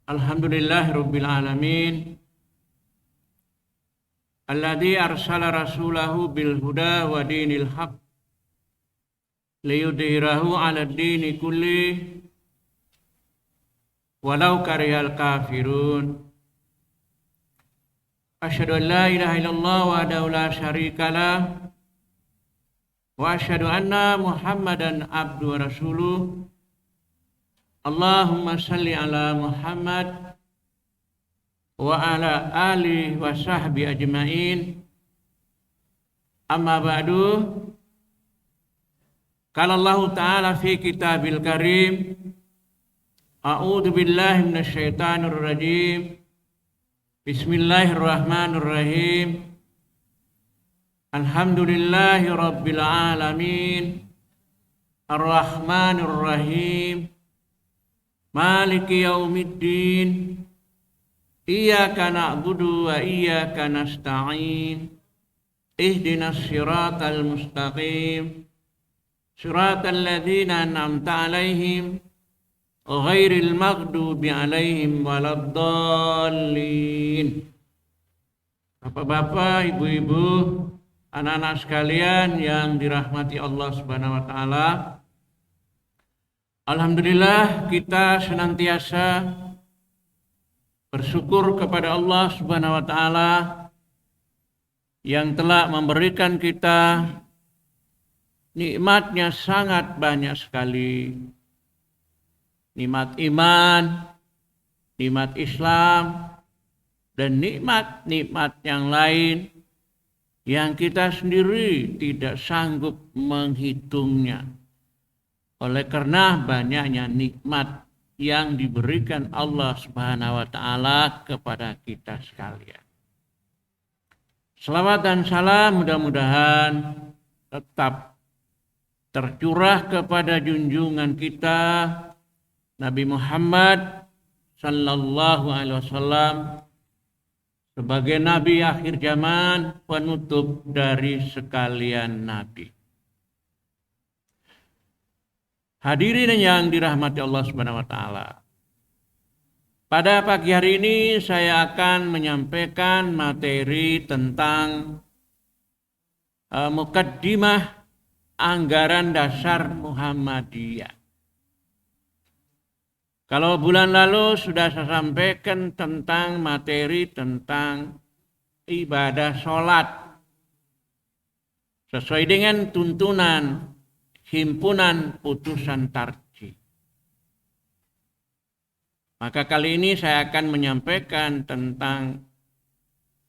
Alhamdulillahirabbil alamin. Alladzi arsala rasulahu bil huda wa dinil haq liyudhhirahu 'alad dini kulli walau karihal kafirun. Asyhadu an la ilaha illallah wahdahu la syarikalah wa asyhadu anna Muhammadan abduhu wa rasuluh. Allahumma salli ala Muhammad wa ala alihi wa sahbihi ajma'in. Amma ba'du. Qala Allah Ta'ala fi kitabil karim, a'udzu billahi minasyaitonir rajim. Bismillahirrahmanirrahim. Alhamdulillahi rabbil alamin. Ar-Rahmanir Rahim. Maliki yaumiddin. Iyyaka na'budu wa iyyaka nasta'in. Ihdinas siratal mustaqim. Siratal ladzina an'amta 'alaihim ghairil maghdubi 'alaihim waladdallin. Bapak-bapak, ibu-ibu, anak-anak sekalian yang dirahmati Allah Subhanahu wa taala. Alhamdulillah, kita senantiasa bersyukur kepada Allah Subhanahu wa taala yang telah memberikan kita nikmatnya sangat banyak sekali. Nikmat iman, nikmat Islam, dan nikmat-nikmat yang lain yang kita sendiri tidak sanggup menghitungnya. Oleh karena banyaknya nikmat yang diberikan Allah Subhanahu wa taala kepada kita sekalian. Selawat dan salam mudah-mudahan tetap tercurah kepada junjungan kita Nabi Muhammad sallallahu alaihi wasallam sebagai nabi akhir zaman, penutup dari sekalian nabi. Hadirin yang dirahmati Allah Subhanahu wa taala. Pada pagi hari ini saya akan menyampaikan materi tentang mukaddimah anggaran dasar Muhammadiyah. Kalau bulan lalu sudah saya sampaikan tentang materi tentang ibadah sholat sesuai dengan tuntunan Himpunan Putusan Tarjih. Maka kali ini saya akan menyampaikan tentang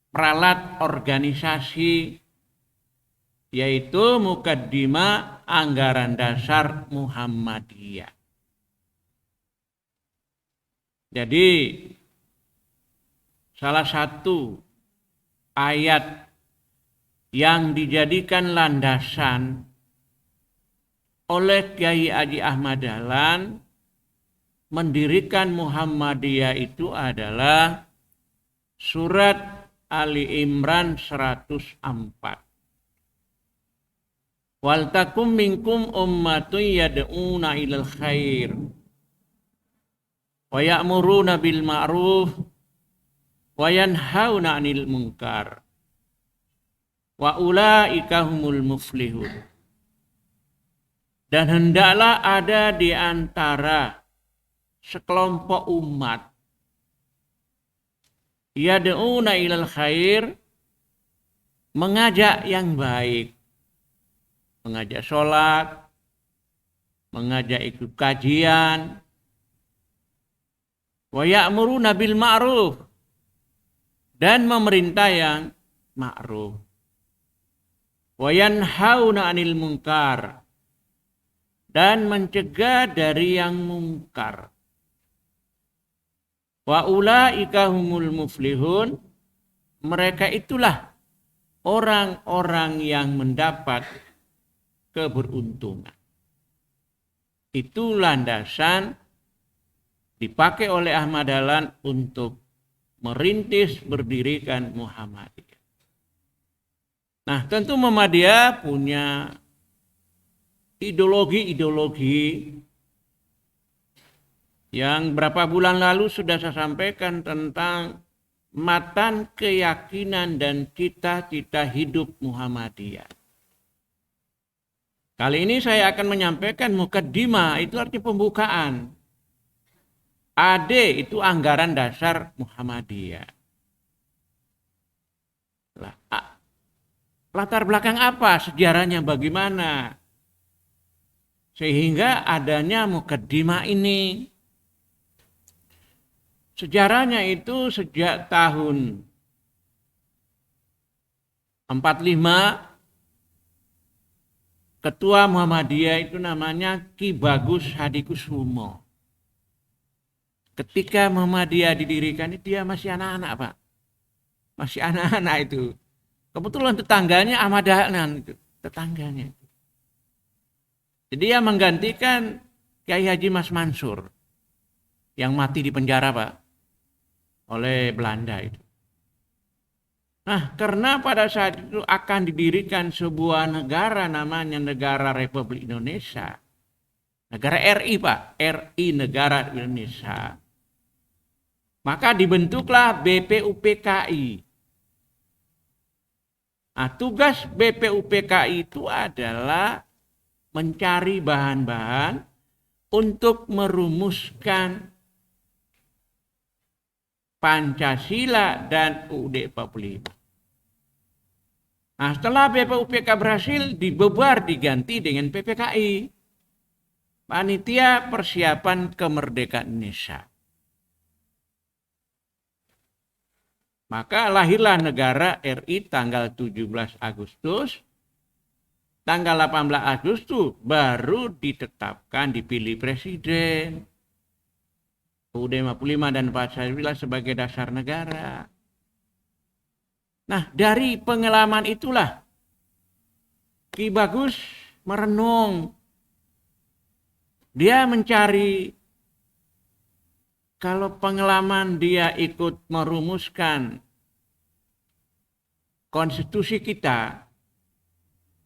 peralat organisasi, yaitu mukaddimah anggaran dasar Muhammadiyah. Jadi salah satu ayat yang dijadikan landasan oleh Kiai Haji Ahmad Dahlan mendirikan Muhammadiyah itu adalah surat Ali Imran 104. Wal takum minkum ummatun yad'una ilal khair wa ya'muruna bil ma'ruf wa yanhauna 'anil munkar wa ulaika humul muflihun. Dan hendaklah ada di antara sekelompok umat yad'una ilal khair, mengajak yang baik, mengajak sholat, mengajak ikut kajian, wa ya'muruna bil ma'ruf, dan memerintah yang ma'ruf, wa yanhauna 'anil munkar, dan mencegah dari yang mungkar. Wa ulaika humul muflihun, mereka itulah orang-orang yang mendapat keberuntungan. Itu landasan dipakai oleh Ahmad Dahlan untuk merintis berdirikan Muhammadiyah. Nah, tentu Muhammadiyah punya ideologi-ideologi yang berapa bulan lalu sudah saya sampaikan tentang matan keyakinan dan cita-cita hidup Muhammadiyah. Kali ini saya akan menyampaikan mukaddimah, itu arti pembukaan. AD itu anggaran dasar Muhammadiyah. Latar belakang apa? Sejarahnya bagaimana? Sehingga adanya mukaddimah ini. Sejarahnya itu sejak tahun 45, Ketua Muhammadiyah itu namanya Ki Bagus Hadikusumo. Ketika Muhammadiyah didirikan, dia masih anak-anak, Pak. Masih anak-anak itu. Kebetulan tetangganya Ahmad Dahlan itu, tetangganya. Jadi dia menggantikan Kiai Haji Mas Mansur yang mati di penjara, Pak, oleh Belanda itu. Nah, karena pada saat itu akan didirikan sebuah negara namanya Negara Republik Indonesia. Negara RI, Pak, RI Negara Indonesia. Maka dibentuklah BPUPKI. Nah, tugas BPUPKI itu adalah mencari bahan-bahan untuk merumuskan Pancasila dan UUD 45. Nah, setelah BPUPK berhasil dibubar diganti dengan PPKI. Panitia Persiapan Kemerdekaan Indonesia. Maka lahirlah negara RI tanggal 17 Agustus. Tanggal 18 Agustus baru ditetapkan dipilih presiden. UUD 45 dan Pancasila sebagai dasar negara. Nah, dari pengalaman itulah Ki Bagus merenung. Dia mencari, kalau pengalaman dia ikut merumuskan konstitusi kita,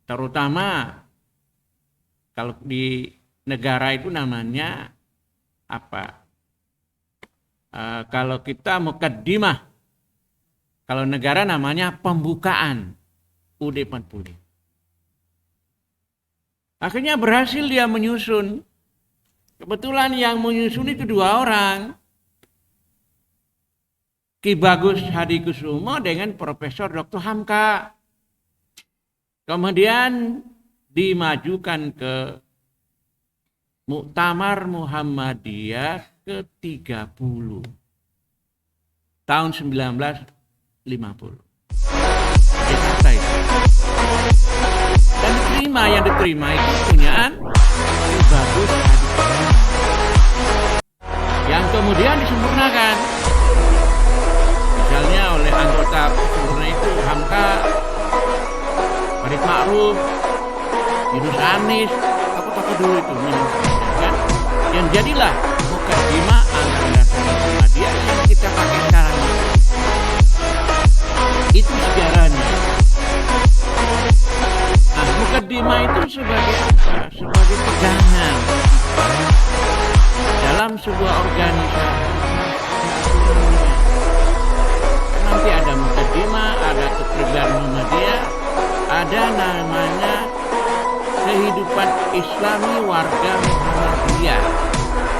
terutama kalau di negara itu namanya apa? Kalau kita mukaddimah, kalau negara namanya pembukaan UUD 45. Akhirnya berhasil dia menyusun. Kebetulan yang menyusun itu dua orang. Ki Bagus Hadikusumo dengan Profesor Dr. Hamka. Kemudian dimajukan ke Muktamar Muhammadiyah ke-30 tahun 1950. Jakarta itu. Dan yang diterima itu punyaan Ki Bagus Hadikusumo. Yang kemudian disempurnakan. Misalnya oleh anggota sempurna itu Hamka, Farid Ma'ruf, Yunus Anis, tokoh-tokoh dulu itu kan. Yang jadilah mukaddimah anggaran dasar Muhammadiyah yang kita pakai sekarang. Itu sejarahnya. Nah, mukaddimah itu sebagai apa? Sebagai pegangan dalam sebuah organisasi. Nanti ada mukaddimah, ada kepribadian Muhammadiyah, ada namanya kehidupan Islami warga Muhammadiyah.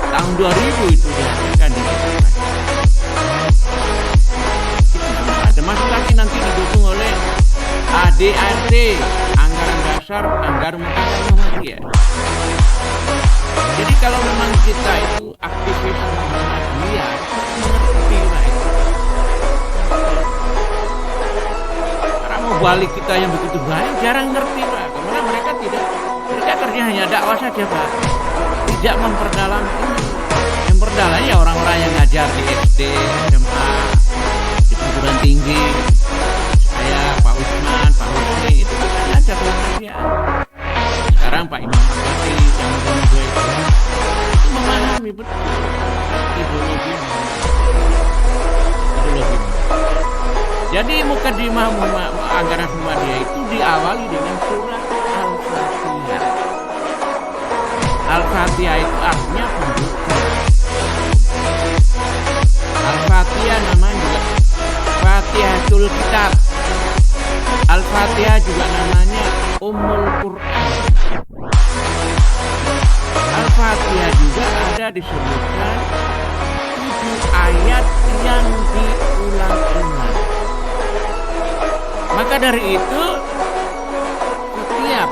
Tahun 2000 itu dihasilkan di Jakarta. Itu ada masuk lagi nanti didukung oleh ADAT, anggaran dasar anggaran Muhammadiyah. Jadi kalau memang kita itu aktivis Muhammadiyah, mengerti lah itu. Karena mau balik kita yang begitu baik jarang ngerti, Pak. Karena mereka kerja hanya dakwah saja, Pak. Tidak memperdalam ini. Yang perdalam ya orang-orang yang ngajar di SD, SMA, di perguruan tinggi. Saya, Pak Usman, Pak Husni, itu kita ngajar Muhammadiyah. Sekarang Pak Imam Abbasi yang muda-muda itu memahami betul ideologi. Jadi mukaddimah anggaran Muhammadiyah itu diawali dengan surat Al-Fatihah. Al-Fatihah itu artinya pembuka. Al-Fatihah juga namanya Ummul Quran. Al-Fatihah juga ada disebutkan 7 ayat yang diulang-ulang. Maka dari itu setiap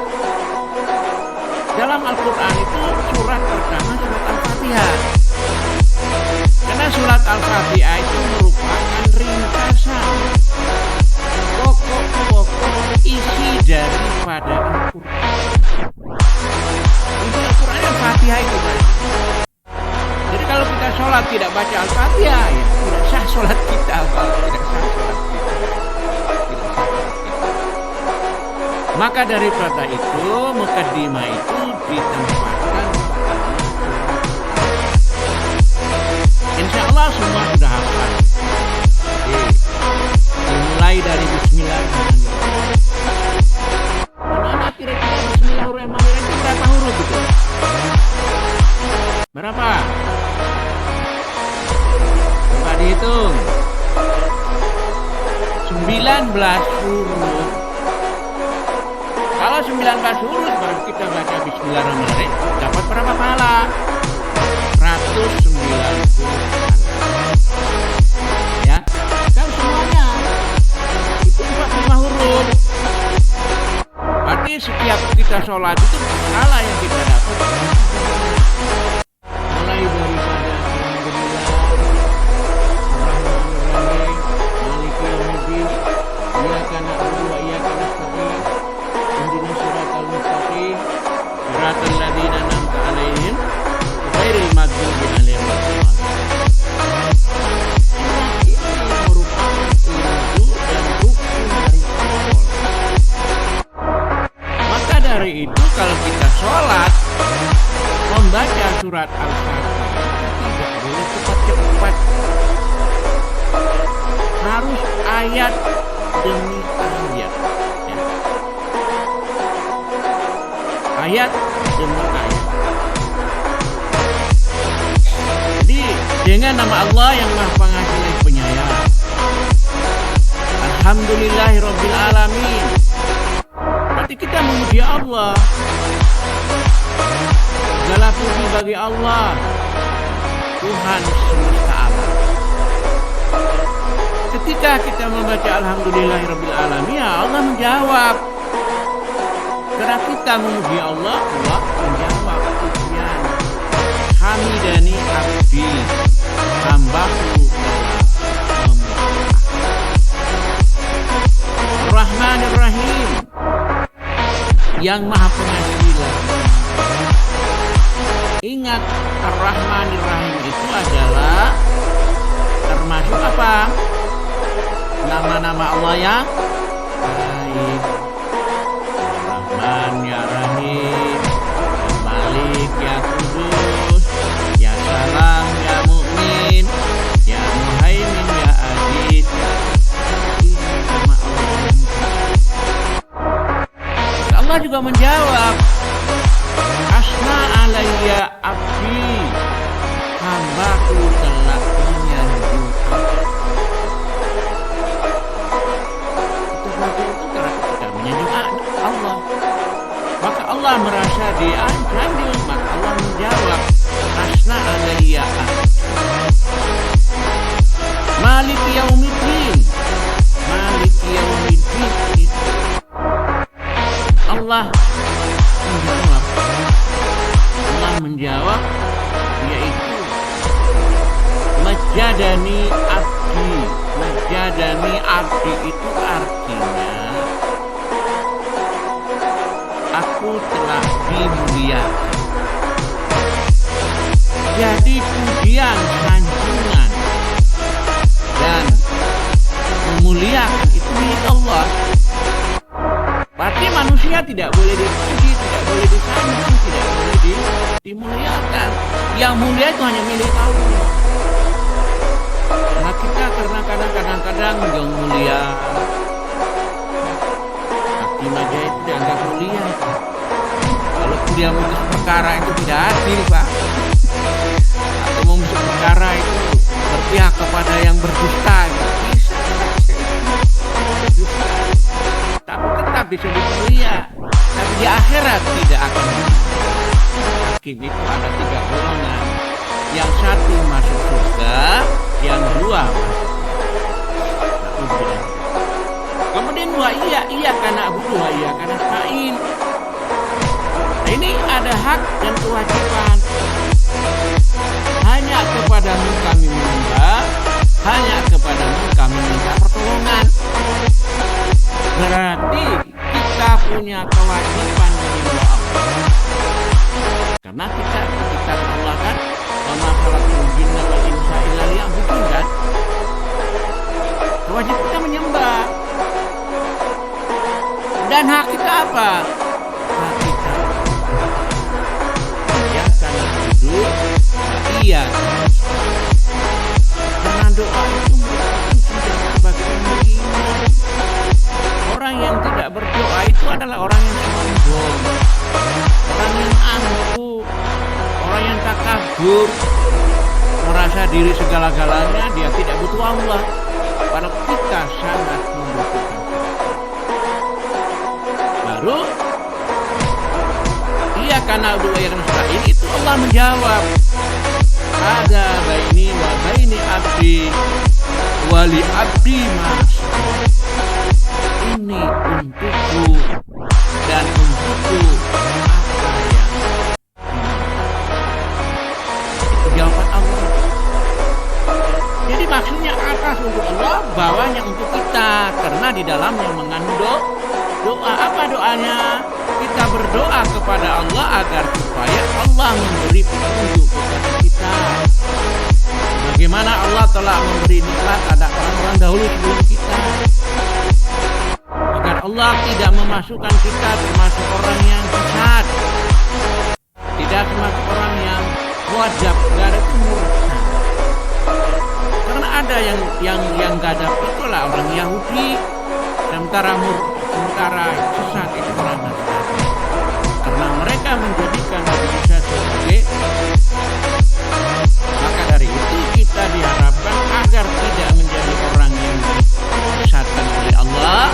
dalam Al-Quran itu surat pertama surat Al-Fatihah. Karena surat Al-Fatihah itu merupakan ringkasan pokok-pokok isi daripada Al-Quran. Isi Al-Quran Al-Fatihah itu kan. Jadi kalau kita sholat tidak baca Al-Fatihah, ya tidak sah sholat kita, tidak sah sholat kita. Maka daripada itu, mukaddimah itu ditempatkan. Insya Allah semua sudah hafal. Dimulai dari Bismillahirrahmanirrahim. Anak-anak kira-kira Bismillahirrahmanirrahim itu berapa huruf itu? Berapa? Coba dihitung. 19 huruf. Kalau 19 huruf baru kita baca Bismillahirrahmanirrahim, dapat berapa pahala? 190 ya. Kan semuanya itu 45 huruf. Berarti setiap kita sholat itu pahala yang kita dapat. Mulai daripada alhamdulillah, Ar-Rahmanir-Rahim, Maliki Yaumiddin, Iyyaka na'budu wa iyyaka nasta'in, ihdinas siratal mustaqim, siratal ladzina an'amta 'alaihim ghairil maghdubi 'alaihim waladdallin. Ini merupakan inti dan rukun dari sholat. Maka dari itu kalau kita sholat membaca surat Al-Fatihah tidak boleh cepat-cepat. Harus ayat demi ayat. Ya. Ayat demi ayat. Jadi dengan nama Allah yang Maha Pengasih dan Penyayang. Alhamdulillahirabbil alamin. Berarti kita memuji Allah. Segala puji bagi Allah, Tuhan semesta alam. Ketika kita membaca Alhamdulillahirabbil alamin, ya Allah menjawab. Karena kita memuji Allah, Allah menjawab pujian. Hamidani abdi, hambaku telah memuji. Ar-Rahmanir Rahim, yang Maha Pengasih lagi. Ingat, Ar-Rahmanir Rahim itu adalah termasuk apa? Nama-nama Allah yang baik. Rahman ya Rahim, ya Malik ya Kudus, ya Salam ya Mu'min, ya Muhaimin ya Aziz. Ini nama Allah. Allah juga menjawab, Asna alayya abdi, hambaku telah menyanjung. Kita baca itu karena kita menyanjung Allah. Maka Allah merasa dianjung, maka Allah menjawab, Asna alayya abdi. Maliki yaumiddin, Maliki yaumiddin itu Allah menjawab. Allah menjawab, yaitu Majadani abdi. Majadani abdi itu artinya aku telah dimuliakan. Jadi pujian, sanjungan dan memuliakan itu milik Allah. Berarti manusia tidak boleh dipuji, tidak boleh disanjung, tidak boleh dimuliakan. Yang mulia itu hanya milik Allah. Nah kita karena kadang-kadang yang mulia, hakim aja itu dianggap mulia. Kalau dia memutus perkara itu tidak adil, Pak. Atau memutus perkara itu berpihak kepada yang berdusta. Bisa. Tapi disebut mulia, tapi di akhirat tidak akan mulia. Hakim itu ada 3 golongan. Yang satu masuk surga, yang 2 masuk neraka. Kemudian iya karena Abu iya karena Sa'in. Ini ada hak dan kewajiban. Hanya kepadamu kami menyembah, hanya kepadamu kami minta pertolongan. Berarti kita punya kewajiban menyembah Allah. Karena kita Allah kan sama khalaqul jinna wal insa illa liya'budun kan. Kewajiban kita menyembah. Dan hak kita apa? Hak kita ya karena hidup, iya. Karena doa itu merupakan sebagai iman. Orang yang tidak berdoa itu adalah orang yang sombong, orang yang angkuh, orang yang takabur, merasa diri segala-galanya, dia tidak butuh Allah. Padahal kita sangat membutuhkan. Baru iya karena doa yang mustahil itu Allah menjawab, ada baini wa baini abdi wali abdi mas, ini untukku dan untukku apa yang itu jawaban Allah. Jadi maksudnya atas untuk Allah, bawahnya untuk kita, karena di dalamnya mengandung doa. Apa doanya? Kita berdoa kepada Allah agar supaya Allah memberi petunjuk kepada kita. Bagaimana Allah telah memberi nikmat ada orang-orang dahulu sebelum kita, agar Allah tidak memasukkan kita termasuk orang yang sesat, tidak termasuk orang yang wajib gadap murtad. Karena ada yang gadap itulah orang Yahudi, sementara sesat itu orang Nasrani. Karena mereka menjadikan Nabi Isa sebagai, maka dari itu kita diharapkan agar tidak menjadi orang yang disesatkan oleh Allah,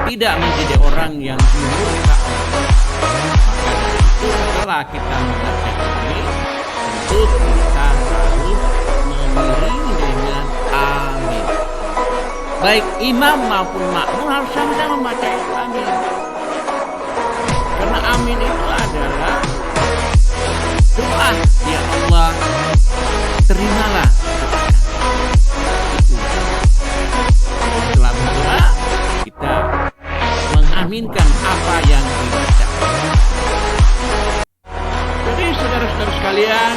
tidak menjadi orang yang dimurka Allah. Maka dari itu setelah kita membaca ini, tentu kita harus mengiringi dengan amin. Baik imam maupun makmum harus sama-sama membaca itu amin. Karena amin itu adalah doa, ya Allah terimalah doa. Itu. Setelah berdoa kita mengaminkan apa yang dibaca. Jadi saudara-saudara sekalian,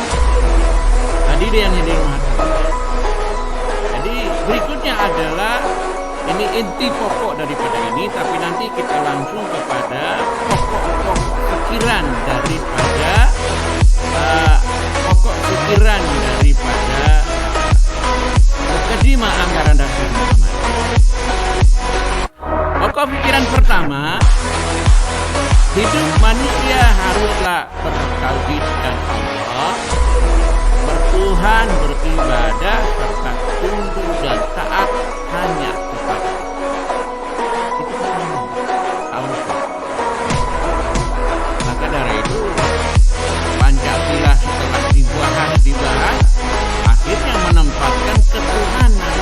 hadirin yang dirahmati. Jadi berikutnya adalah ini inti pokok daripada ini, tapi nanti kita langsung kepada pokok pikiran daripada mukadimah anggaran dasar Muhammad. Pokok pikiran pertama, hidup manusia haruslah bertauhidkan Allah, bertuhan, beribadah, serta tunduk dan taat hanya kepada itu pertama. Maka dari itu Pancasila setelah dibahas akhirnya menempatkan ketuhanan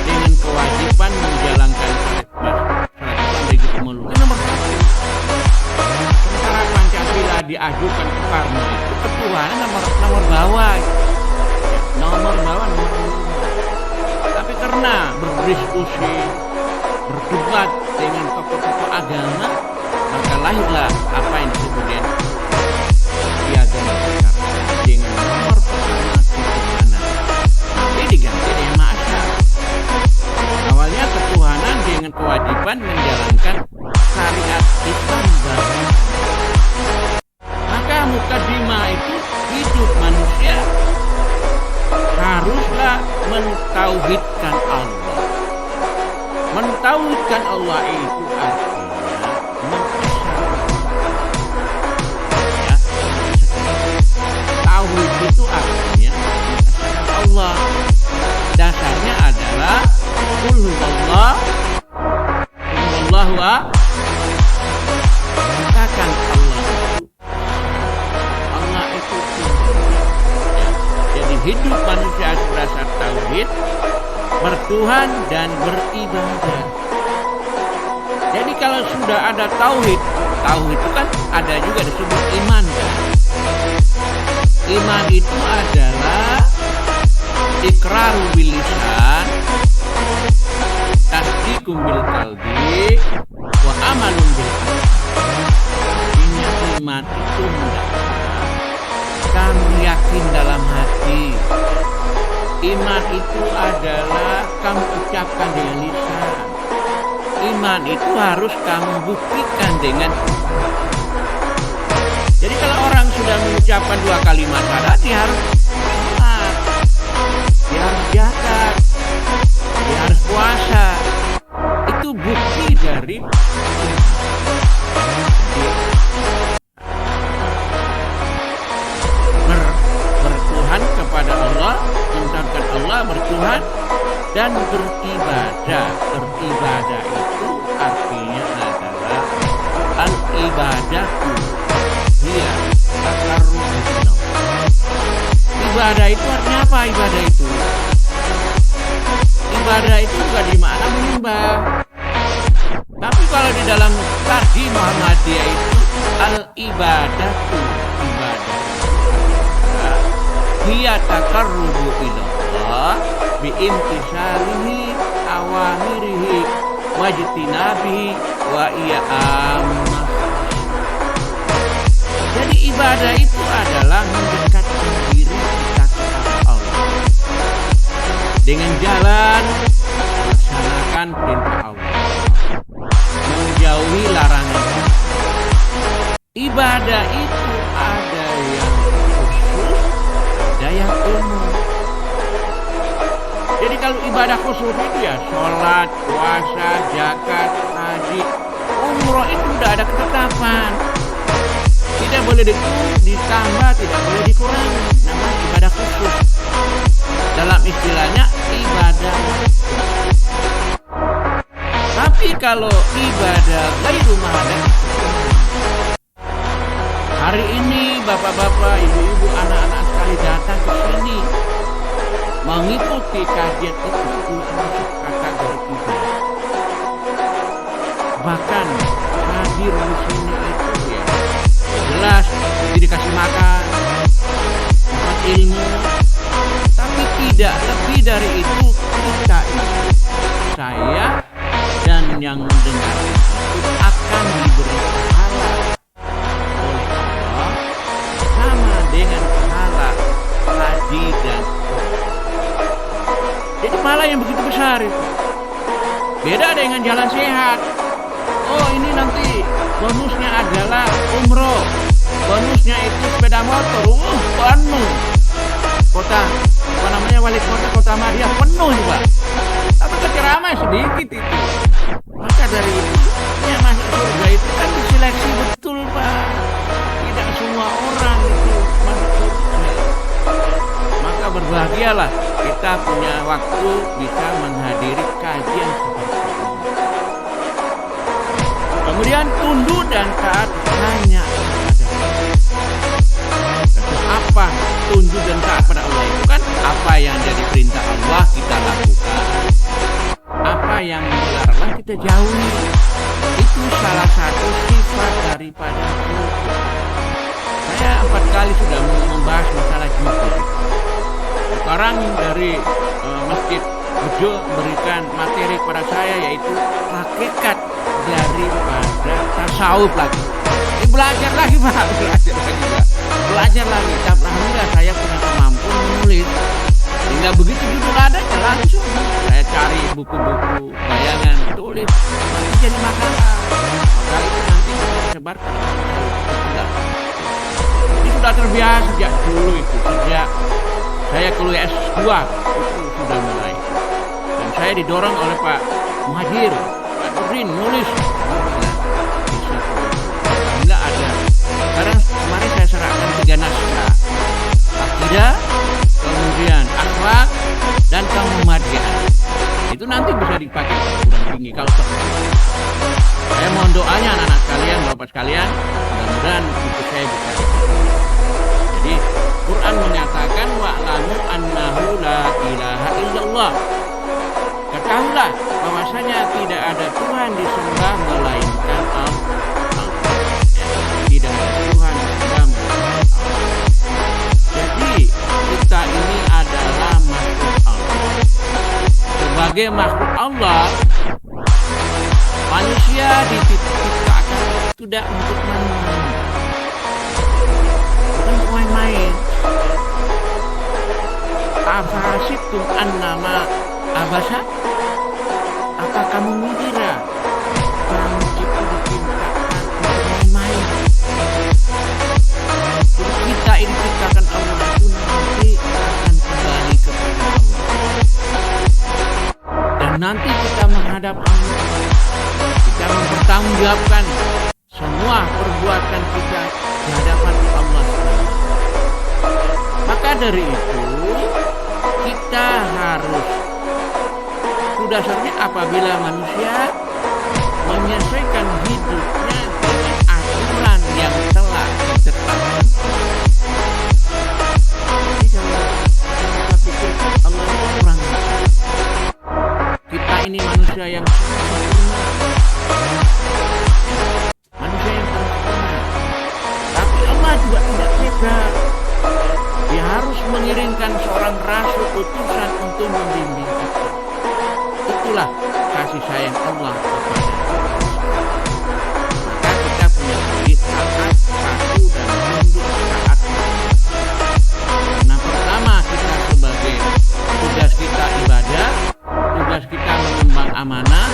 dengan kewajiban menjalankan nomor 1. Sementara Pancasila diajukan ke Karno itu ketuhanan nomor bawah. Nomor 5. Tapi karena berdiskusi, berdebat dengan tokoh-tokoh agama, maka lahirlah apa yang disebut dengan piagam Jakarta dengan nomor pertama ketuhanan. Nanti diganti dengan ma'asyar. Awalnya ketuhanan dengan kewajiban menjalankan syariat Islam baru. Maka mukadimah itu hidup manusia haruslah mentauhidkan Allah. Mentauhidkan Allah itu artinya tauhid itu artinya Allah. Dasarnya adalah qul huwallahu hidup manusia berdasar tauhid, bertuhan dan beribadah. Jadi kalau sudah ada tauhid, tauhid itu kan ada juga disebut iman kan? Iman itu adalah iqraru bil lisan, tasdiqum bil qalbi, wa amalun bil qalbi. Artinya iman itu kamu yakin dalam hati. Iman itu adalah kamu ucapkan dengan lisan. Iman itu harus kamu buktikan dengan. Jadi kalau orang sudah mengucapkan 2 kalimat syahadat, dia harus sholat, dia harus zakat, dia harus puasa. Itu bukti dari bertuhan kepada Allah, mengucapkan Allah bertuhan dan beribadah. Beribadah itu artinya adalah al-ibadatu hiya taqarrub. Ibadah itu artinya apa? Ibadah itu bukan dimakna menyembah. Tapi kalau di dalam tarjih Muhammadiyah itu al-ibadatu, ibadah hiya taqarrubu ilallah bi imtisalihi awamirihi wajtinabihi wa iya amma. Jadi ibadah itu adalah mendekatkan diri kita kepada Allah dengan jalan melaksanakan perintah Allah, menjauhi larangan. Ibadah itu ada yang khusus, ada yang umum. Jadi kalau ibadah khusus itu ya sholat, puasa, zakat, haji, umroh itu udah ada ketetapan. Tidak boleh ditambah, tidak boleh dikurangi. Namanya ibadah khusus. Dalam istilahnya ibadah. Tapi kalau ibadah ghairu mahadam, hari ini bapak-bapak, ibu-ibu, anak-anak sekali datang ke sini mengikuti kajian itu kakak beribadah. Bahkan hadir di sini itu ya jelas dikasih makan, dapat ilmu, tapi tidak lebih dari itu. Kita ini, saya dan yang mendengar itu akan diberi pahala oleh Allah sama dengan pahala haji dan umrah. Jadi pahala yang begitu besar itu. Beda dengan jalan sehat. Oh, ini nanti bonusnya adalah umroh, bonusnya itu sepeda motor. Penuh kota, wali kota Madia penuh juga. Tapi keceramai sedikit itu. Maka dari itu yang masuk surga itu kan diseleksi betul, Pak. Tidak semua orang itu masuk surga. Maka berbahagialah kita punya waktu bisa menghadiri kajian seperti ini. Kemudian tunduk dan taat hanya apa tunduk dan taat pada Allah itu kan apa yang jadi perintah Allah kita lakukan, apa yang dilarang Allah kita jauhi. Itu salah satu sifat daripada zuhud. Saya 4 kali sudah membahas masalah zuhud. Sekarang dari Masjid Bejo memberikan materi kepada saya, yaitu hakikat daripada tasawuf lagi. Ini belajar lagi, Pak. Belajar lagi. Alhamdulillah saya punya kemampuan menulis. Hingga begitu judul ada, langsung saya cari buku-buku bayangan, tulis, nanti jadi makalah. Maka itu nanti saya sebarkan. Ini sudah terbiasa sejak dulu itu, sejak saya kuliah S2 itu sudah mulai. Dan saya didorong oleh Pak Muhajir, Pak Nurdin nulis. Alhamdulillah ada. Sekarang kemarin saya serahkan 3 naskah. Akidah, kemudian akhlak, dan kemuhammadiyaan. Itu nanti bisa dipakai perguruan tinggi kalau saya mohon doanya anak-anak sekalian, bapak sekalian, mudah-mudahan itu saya bisa. Jadi Quran menyatakan wa'lamu annahu la ilaha illallah. Ketahuilah bahwasanya tidak ada Tuhan disembah melainkan Allah. Tidak ada Tuhan disembah melainkan Allah. Jadi kita ini adalah makhluk Allah. Sebagai makhluk Allah, manusia diciptakan tidak untuk main-main. Bukan main-main. Afahasibtum annama abasa? Apa kamu mengira kamu itu diciptakan untuk main-main? Jadi kita ini diciptakan Allah itu nanti akan kembali kepada Allah. Dan nanti kita menghadap Allah. Kita mempertanggungjawabkan semua perbuatan kita di hadapan Allah. Maka dari itu kita harus, dasarnya apabila manusia menyelesaikan hidupnya dengan aturan yang telah ditetapkan. Jadi kalau kita pikir Allah itu kurang, kita ini manusia yang sempurna, manusia yang sempurna, tapi Allah juga tidak tega. Dia harus mengirimkan seorang rasul utusan untuk membimbing kita. Itulah kasih sayang Allah kepada kita. Maka kita punya diri taat, patuh dan tunduk taat. Nah, pertama kita sebagai tugas kita ibadah, tugas kita mengemban amanah,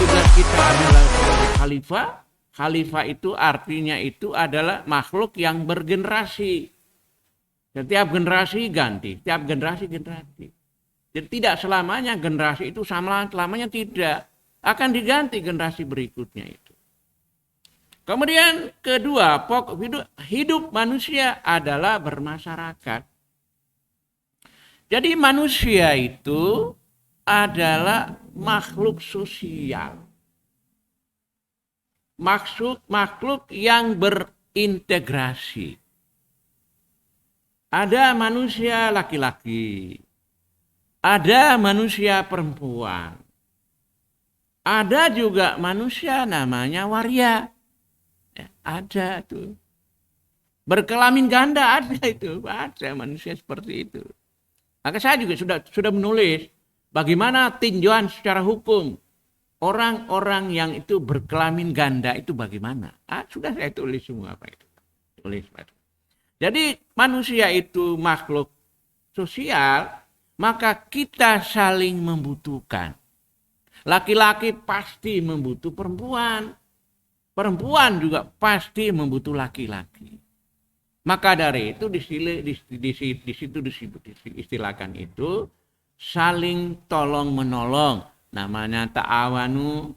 tugas kita adalah sebagai khalifah. Khalifah itu artinya itu adalah makhluk yang bergenerasi. Setiap generasi ganti, setiap generasi generasi. Jadi tidak selamanya generasi itu sama, selamanya tidak. Akan diganti generasi berikutnya itu. Kemudian kedua, pokok hidup manusia adalah bermasyarakat. Jadi manusia itu adalah makhluk sosial. Makhluk yang berintegrasi. Ada manusia laki-laki. Ada manusia perempuan. Ada juga manusia namanya waria. Ya, ada tuh. Berkelamin ganda ada itu. Ada manusia seperti itu. Maka saya juga sudah menulis bagaimana tinjauan secara hukum orang-orang yang itu berkelamin ganda itu bagaimana. Sudah saya tulis semua apa itu. Tulis Pak. Jadi manusia itu makhluk sosial, maka kita saling membutuhkan. Laki-laki pasti membutuh perempuan. Perempuan juga pasti membutuh laki-laki. Maka dari itu di situ disistilahkan itu saling tolong menolong. Namanya ta'awanu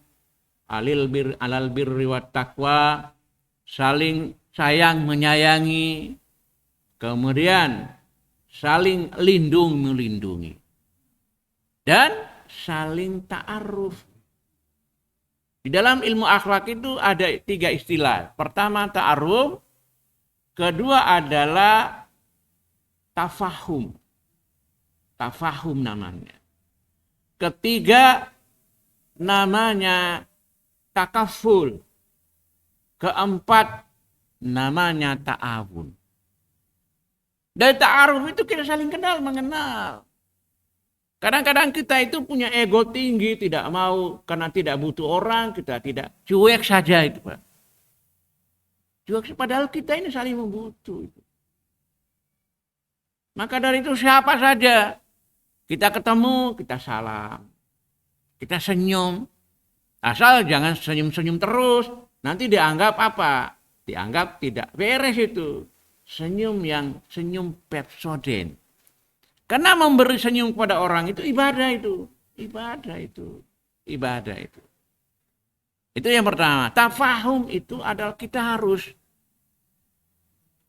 alal birri wat taqwa, saling sayang menyayangi. Kemudian saling lindung melindungi. Dan saling ta'aruf. Di dalam ilmu akhlak itu ada 3 istilah. Pertama ta'aruf. Kedua adalah tafahum. Tafahum namanya. Ketiga namanya takaful. Keempat namanya ta'awun. Dari ta'aruf itu kita saling kenal, mengenal. Kadang-kadang kita itu punya ego tinggi, tidak mau, karena tidak butuh orang, kita tidak, cuek saja itu Pak. Cuek, padahal kita ini saling membutuh. Maka dari itu siapa saja, kita ketemu, kita salam. Kita senyum. Asal jangan senyum-senyum terus, nanti dianggap apa? Dianggap tidak beres itu. Senyum yang senyum pepsoden. Karena memberi senyum kepada orang itu ibadah itu. Ibadah itu. Ibadah itu. Itu yang pertama. Tafahum itu adalah kita harus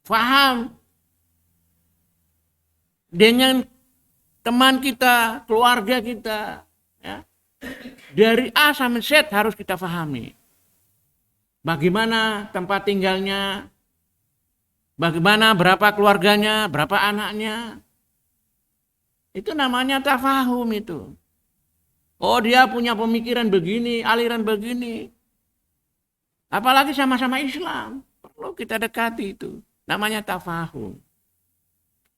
paham dengan teman kita, keluarga kita. Ya. Dari A sampai Z harus kita pahami. Bagaimana tempat tinggalnya, bagaimana, berapa keluarganya, berapa anaknya. Itu namanya tafahum itu. Oh, dia punya pemikiran begini, aliran begini. Apalagi sama-sama Islam. Perlu kita dekati itu. Namanya tafahum.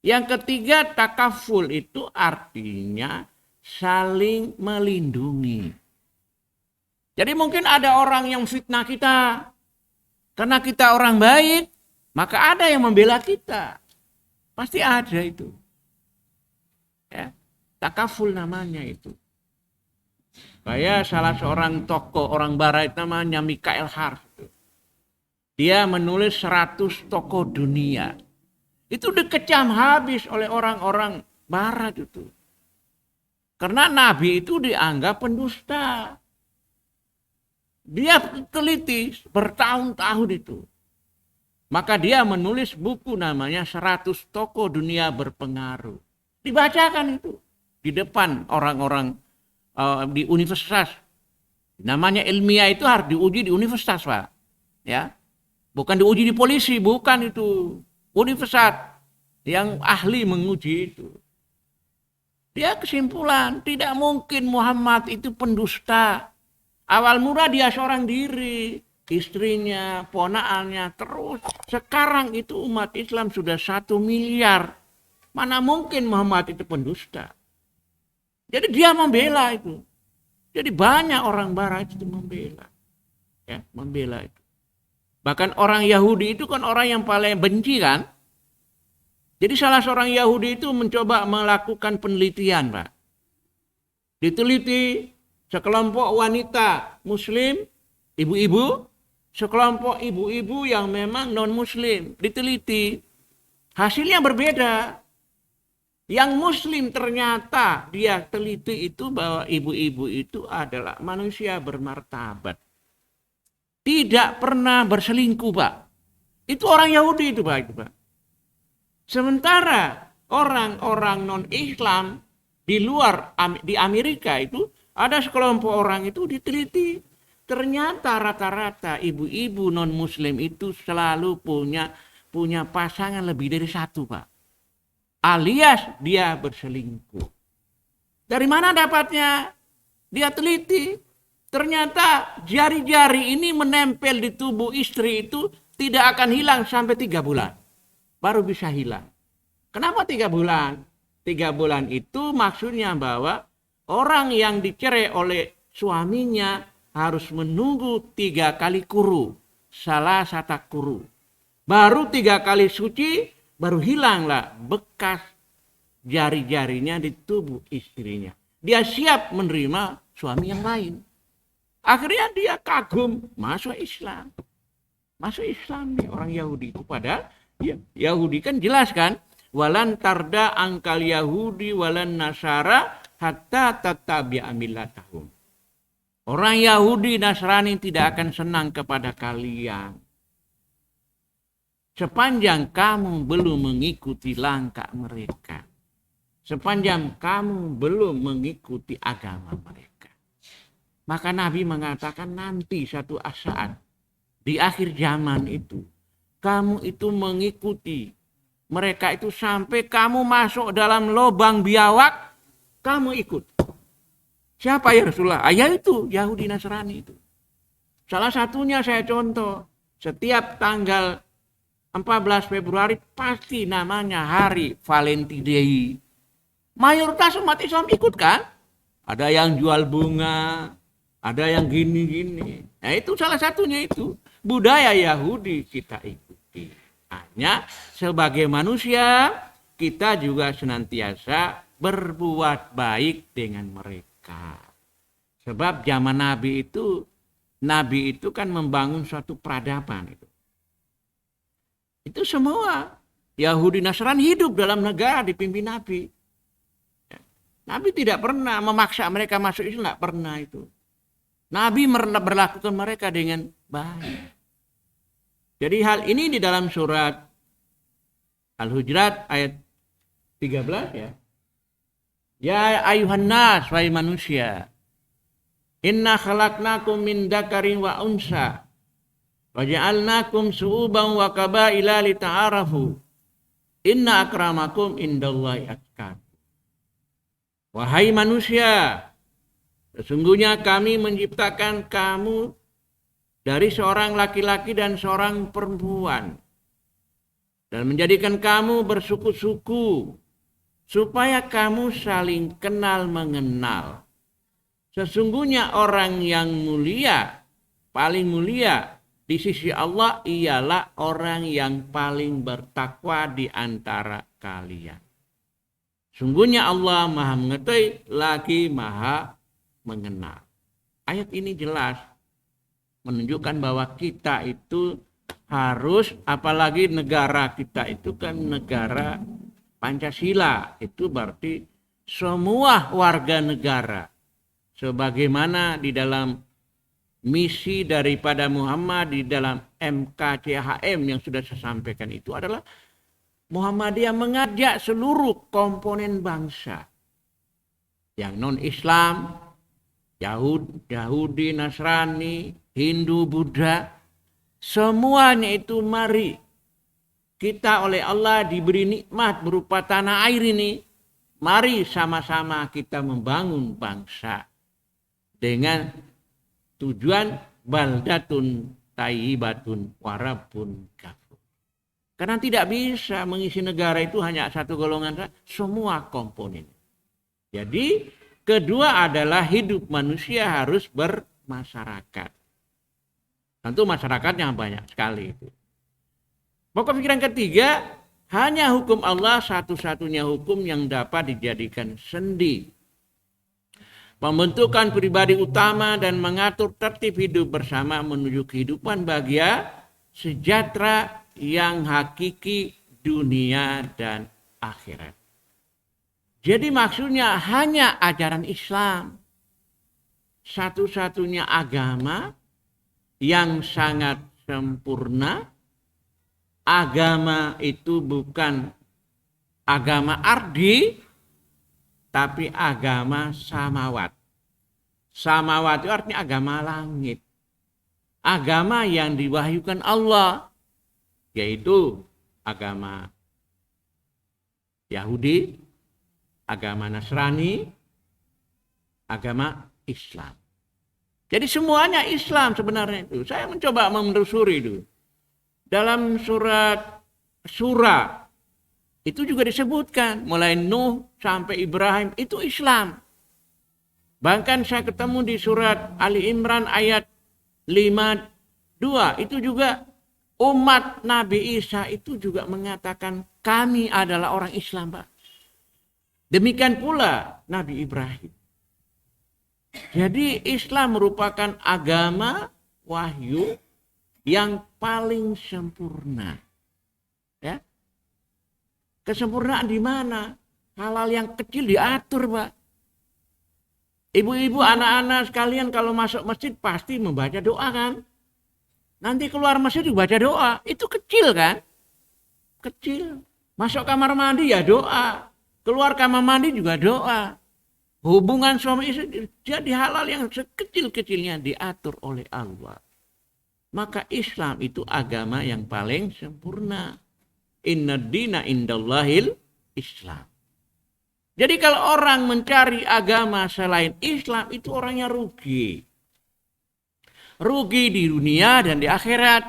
Yang ketiga, takaful itu artinya saling melindungi. Jadi mungkin ada orang yang fitnah kita. Karena kita orang baik, maka ada yang membela kita. Pasti ada itu. Ya, takaful namanya itu. Kayak salah seorang tokoh orang barat namanya Mikhail Harf. Dia menulis 100 tokoh dunia. Itu dikecam habis oleh orang-orang barat itu. Karena Nabi itu dianggap pendusta. Dia teliti bertahun-tahun itu. Maka dia menulis buku namanya 100 tokoh dunia berpengaruh. Dibacakan itu di depan orang-orang di universitas. Namanya ilmiah itu harus diuji di universitas, Pak. Ya. Bukan diuji di polisi, bukan itu. Universitas yang ahli menguji itu. Dia kesimpulan, tidak mungkin Muhammad itu pendusta. Awal mula dia seorang diri, istrinya, ponakannya, terus sekarang itu umat Islam sudah 1 miliar. Mana mungkin Muhammad itu pendusta. Jadi dia membela itu. Jadi banyak orang barat itu membela. Ya, membela itu. Bahkan orang Yahudi itu kan orang yang paling benci kan. Jadi salah seorang Yahudi itu mencoba melakukan penelitian, Pak. Diteliti sekelompok wanita muslim, ibu-ibu, sekelompok ibu-ibu yang memang non-muslim. Diteliti. Hasilnya berbeda. Yang muslim ternyata dia teliti itu bahwa ibu-ibu itu adalah manusia bermartabat. Tidak pernah berselingkuh, Pak. Itu orang Yahudi itu, Pak. Sementara orang-orang non-Islam di Amerika itu ada sekelompok orang itu diteliti. Ternyata rata-rata ibu-ibu non-Muslim itu selalu punya pasangan lebih dari 1, Pak. Alias dia berselingkuh. Dari mana dapatnya? Dia teliti. Ternyata jari-jari ini menempel di tubuh istri itu tidak akan hilang sampai 3 bulan. Baru bisa hilang. Kenapa 3 bulan? 3 bulan itu maksudnya bahwa orang yang dicerai oleh suaminya harus menunggu 3 kali kuru. Salah satu kuru. Baru 3 kali suci. Baru hilanglah bekas jari-jarinya di tubuh istrinya. Dia siap menerima suami yang lain. Akhirnya dia kagum masuk Islam. Masuk Islam nih orang Yahudi itu. Padahal ya, Yahudi kan jelas kan. Walan tarda angkal Yahudi walan Nasara hatta tatabi'a millatahum. Orang Yahudi Nasrani tidak akan senang kepada kalian. Sepanjang kamu belum mengikuti langkah mereka. Sepanjang kamu belum mengikuti agama mereka. Maka Nabi mengatakan nanti satu saat di akhir zaman itu. Kamu itu mengikuti mereka itu sampai kamu masuk dalam lubang biawak. Kamu ikut. Siapa ya Rasulullah? Ayah itu Yahudi Nasrani itu. Salah satunya saya contoh. Setiap tanggal 14 Februari pasti namanya hari Valentine Day. Mayoritas umat Islam ikut kan? Ada yang jual bunga, ada yang gini-gini. Nah itu salah satunya itu. Budaya Yahudi kita ikuti. Hanya sebagai manusia kita juga senantiasa berbuat baik dengan mereka. Sebab zaman Nabi itu kan membangun suatu peradaban itu. Itu semua Yahudi Nasrani hidup dalam negara dipimpin Nabi. Nabi tidak pernah memaksa mereka masuk Islam, tidak pernah itu. Nabi berlakukan mereka dengan baik. Jadi hal ini di dalam surat Al-Hujurat ayat 13 ya. Ya ayuhan nas, wahai manusia. Inna khalaqnakum min dzakarin wa unsa. Waja'alnakum su'uban wa qabaila lita'arafu. Inna akramakum indallahi atqakum. Wahai manusia, sesungguhnya kami menciptakan kamu dari seorang laki-laki dan seorang perempuan. Dan menjadikan kamu bersuku-suku. Supaya kamu saling kenal mengenal. Sesungguhnya orang yang mulia, paling mulia di sisi Allah ialah orang yang paling bertakwa di antara kalian. Sungguhnya Allah Maha mengetahui lagi Maha mengenal. Ayat ini jelas menunjukkan bahwa kita itu harus, apalagi negara kita itu kan negara Pancasila. Itu berarti semua warga negara. Sebagaimana di dalam misi daripada Muhammad di dalam MKCHM yang sudah saya sampaikan itu adalah Muhammadiyah mengajak seluruh komponen bangsa yang non-Islam, Yahudi, Nasrani, Hindu, Buddha, semuanya itu mari kita oleh Allah diberi nikmat berupa tanah air ini, mari sama-sama kita membangun bangsa dengan tujuan baldatun tayyibatun warabun kafur. Karena tidak bisa mengisi negara itu hanya satu golongan, semua komponen. Jadi kedua adalah hidup manusia harus bermasyarakat. Tentu masyarakatnya banyak sekali itu. Pokok pikiran ketiga, hanya hukum Allah satu-satunya hukum yang dapat dijadikan sendi. Pembentukan pribadi utama dan mengatur tertib hidup bersama menuju kehidupan bahagia, sejahtera yang hakiki dunia dan akhirat. Jadi maksudnya hanya ajaran Islam. Satu-satunya agama yang sangat sempurna. Agama itu bukan agama ardi, tapi agama samawat. Samawat itu artinya agama langit. Agama yang diwahyukan Allah. Yaitu agama Yahudi, agama Nasrani, agama Islam. Jadi semuanya Islam sebenarnya itu. Saya mencoba menelusuri itu. Dalam surat Surah itu juga disebutkan mulai Nuh sampai Ibrahim itu Islam. Bahkan saya ketemu di surat Ali Imran ayat 52 itu juga umat Nabi Isa itu juga mengatakan kami adalah orang Islam, Pak. Demikian pula Nabi Ibrahim. Jadi Islam merupakan agama wahyu yang paling sempurna. Ya. Kesempurnaan di mana? Hal-hal yang kecil diatur, Pak. Ibu-ibu, anak-anak sekalian kalau masuk masjid pasti membaca doa kan? Nanti keluar masjid dibaca doa. Itu kecil kan? Kecil. Masuk kamar mandi ya doa. Keluar kamar mandi juga doa. Hubungan suami istri jadi hal-hal yang sekecil-kecilnya diatur oleh Allah. Maka Islam itu agama yang paling sempurna. Inna dina indallahil Islam. Jadi kalau orang mencari agama selain Islam itu orangnya rugi. Rugi di dunia dan di akhirat.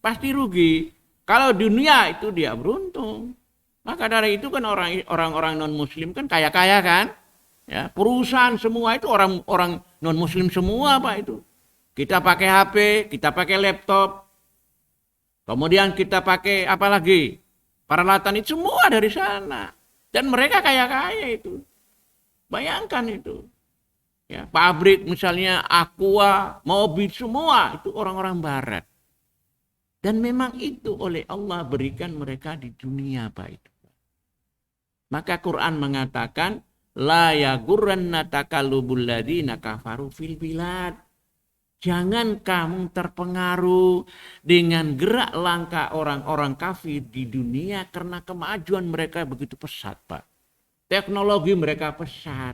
Pasti rugi. Kalau dunia itu dia beruntung. Maka dari itu kan orang-orang non-muslim kan kaya-kaya kan. Ya, perusahaan semua itu orang-orang non-muslim semua Pak itu. Kita pakai HP, kita pakai laptop. Kemudian kita pakai apa lagi? Peralatan itu semua dari sana. Dan mereka kaya-kaya itu. Bayangkan itu. Ya, pabrik misalnya Aqua, mobil semua itu orang-orang barat. Dan memang itu oleh Allah berikan mereka di dunia Pak itu. Maka Quran mengatakan la yagurranna takallubul ladzina kafaru fil bilad. Jangan kamu terpengaruh dengan gerak langkah orang-orang kafir di dunia karena kemajuan mereka begitu pesat, Pak. Teknologi mereka pesat.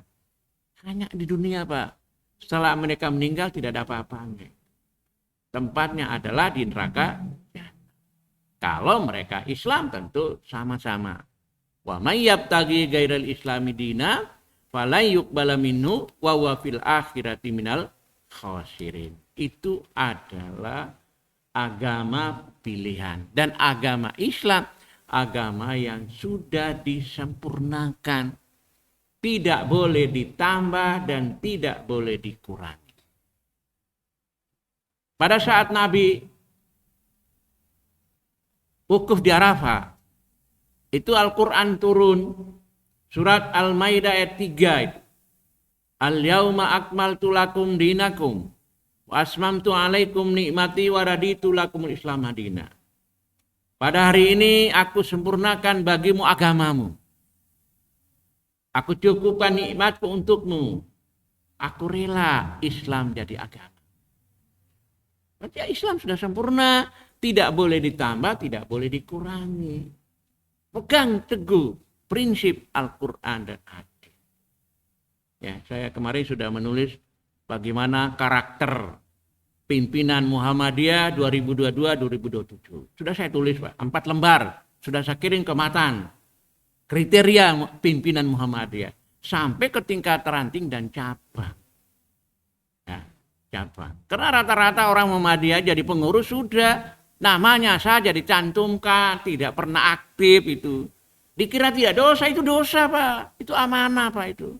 Hanya di dunia, Pak. Setelah mereka meninggal tidak ada apa-apanya. tempatnya adalah di neraka. Kalau mereka Islam tentu sama-sama. Wa may yabtaghi ghairal islami dina falan yuqbala minhu wa huwa fil akhirati minal khasirin. Itu adalah agama pilihan, dan agama Islam agama yang sudah disempurnakan, tidak boleh ditambah dan tidak boleh dikurangi. Pada saat Nabi wukuf di Arafah, itu Al-Quran turun, surat Al-Maidah ayat 3 itu. Al-yauma akmaltu lakum dinakum wa asmamtu alaikum nikmati wa raditu lakumul Islam madina. Pada hari ini aku sempurnakan bagimu agamamu. Aku cukupkan nikmatku untukmu. Aku rela Islam jadi agama. Berarti Islam sudah sempurna, tidak boleh ditambah, tidak boleh dikurangi. Pegang teguh prinsip Al-Quran dan hadis. Ya, saya kemarin sudah menulis bagaimana karakter pimpinan Muhammadiyah 2022-2027. Sudah saya tulis, Pak, 4 lembar. Sudah saya kirim ke Matan. Kriteria pimpinan Muhammadiyah. Sampai ke tingkat ranting dan cabang. Ya, cabang. Karena rata-rata orang Muhammadiyah jadi pengurus sudah. Namanya saja dicantumkan, tidak pernah aktif itu. Dikira tidak dosa, itu dosa, Pak. Itu amanah, Pak, itu.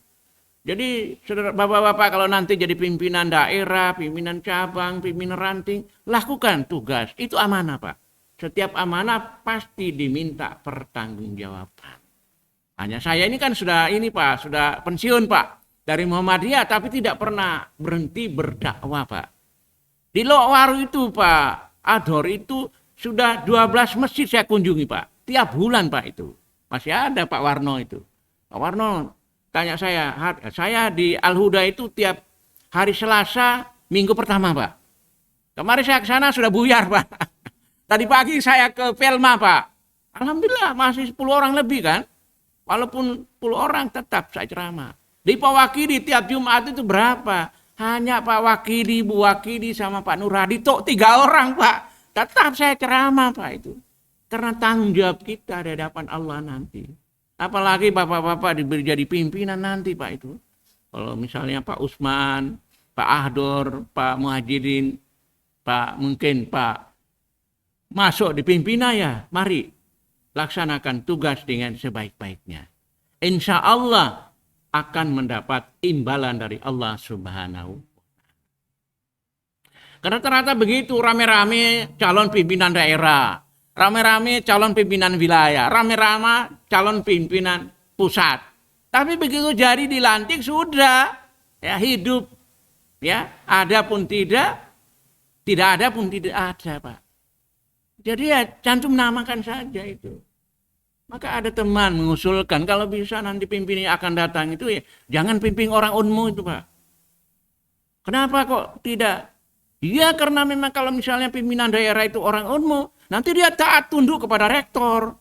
Jadi saudara bapak-bapak kalau nanti jadi pimpinan daerah, pimpinan cabang, pimpinan ranting, lakukan tugas. Itu amanah, Pak. Setiap amanah pasti diminta pertanggungjawaban. Hanya saya ini kan sudah pensiun, Pak, dari Muhammadiyah, tapi tidak pernah berhenti berdakwah, Pak. Di Lokwaru itu, Pak, Ador itu sudah 12 masjid saya kunjungi, Pak. Tiap bulan, Pak, itu. Masih ada Pak Warno itu. Pak Warno tanya saya di Al-Huda itu tiap hari Selasa minggu pertama, Pak. Kemarin saya ke sana sudah buyar, Pak. Tadi pagi saya ke Pelma, Pak. Alhamdulillah masih 10 orang lebih kan. Walaupun 10 orang tetap saya ceramah. Di Pak Wakili tiap Jumat itu berapa? Hanya Pak Wakili, Bu Wakili sama Pak Nurhadi, 3 orang, Pak. Tetap saya ceramah, Pak, itu. Karena tanggung jawab kita di hadapan Allah nanti. Apalagi bapak-bapak diberi jadi pimpinan nanti, Pak, itu. Kalau misalnya Pak Usman, Pak Ahdor, Pak Muhajirin, mungkin Pak masuk di pimpinan, ya, mari laksanakan tugas dengan sebaik-baiknya. Insya Allah akan mendapat imbalan dari Allah Subhanahu. Karena ternyata begitu, rame-rame calon pimpinan daerah, rame-rame calon pimpinan wilayah, rame-rame calon pimpinan pusat. Tapi begitu jadi dilantik sudah, ya, hidup, ya, ada pun tidak ada pun tidak ada, Pak. Jadi ya cantum namakan saja itu. Maka ada teman mengusulkan kalau bisa nanti pimpinan akan datang itu ya jangan pimpin orang unmu itu, Pak. Kenapa kok tidak? Ya karena memang kalau misalnya pimpinan daerah itu orang unmu, nanti dia taat tunduk kepada rektor.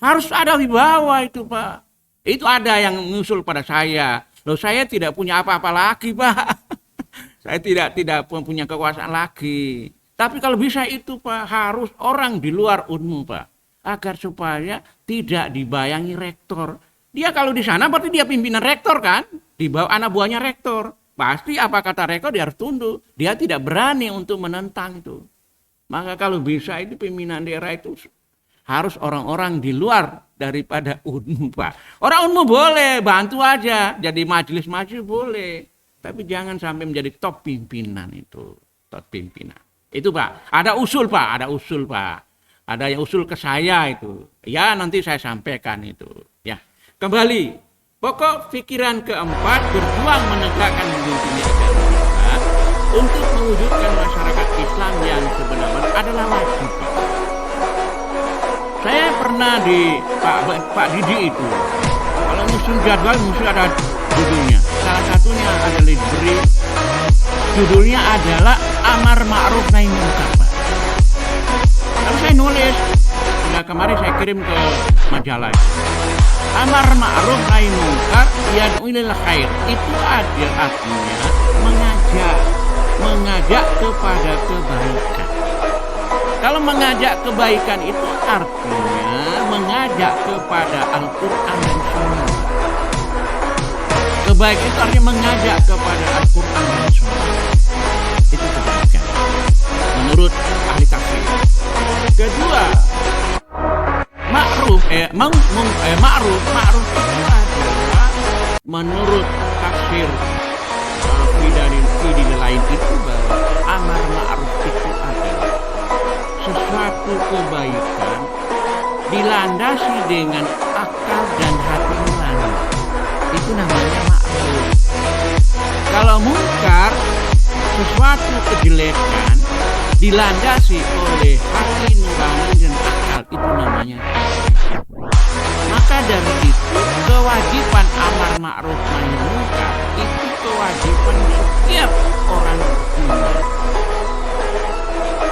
Harus ada wibawa itu, Pak. Itu ada yang mengusul pada saya. Loh, saya tidak punya apa-apa lagi, Pak. Saya tidak punya kekuasaan lagi. Tapi kalau bisa itu, Pak, harus orang di luar unmu, Pak. Agar supaya tidak dibayangi rektor. Dia kalau di sana berarti dia pimpinan rektor kan? Di bawah anak buahnya rektor. Pasti apa kata rektor dia harus tunduk. Dia tidak berani untuk menentang itu. Maka kalau bisa itu pimpinan daerah itu harus orang-orang di luar daripada unmu, Pak. Orang unmu boleh, bantu aja. Jadi majelis-majelis boleh. Tapi jangan sampai menjadi top pimpinan itu. Top pimpinan. Itu, Pak. Ada usul, Pak. Ada yang usul ke saya itu. Ya nanti saya sampaikan itu. Ya. Kembali. Pokok pikiran keempat, berjuang menegakkan pemimpin agama untuk mewujudkan masyarakat Islam yang sebenarnya adalah wajib. Saya pernah di Pak Didi itu. Kalau musim jadwal mesti ada judulnya. Salah satunya ada diberi judulnya adalah Amar Ma'ruf Nahi Munkar, Pak. Lalu saya nulis, sudah kemarin saya kirim ke majalah. Amar Ma'ruf Nahi Munkar yad'u ilal khair. Itu ada artinya mengajak mengajak kepada kebaikan. Kalau mengajak kebaikan itu artinya mengajak kepada Al-Quran dan Sunnah. Kebaikan itu artinya mengajak kepada Al-Quran dan Sunnah. Itu kebaikan menurut ahli tafsir. Kedua, ma'ruf itu adalah menurut tafsir di lain itu bahwa amar ma'ruf itu adalah sesuatu kebaikan dilandasi dengan akal dan hati nurani. Itu namanya ma'ruf. Kalau mungkar, sesuatu kejelekan dilandasi oleh hati nurani dan akal, itu namanya. Maka dari itu kewajiban amar ma'ruf nahi munkar itu kewajiban setiap orang mukmin.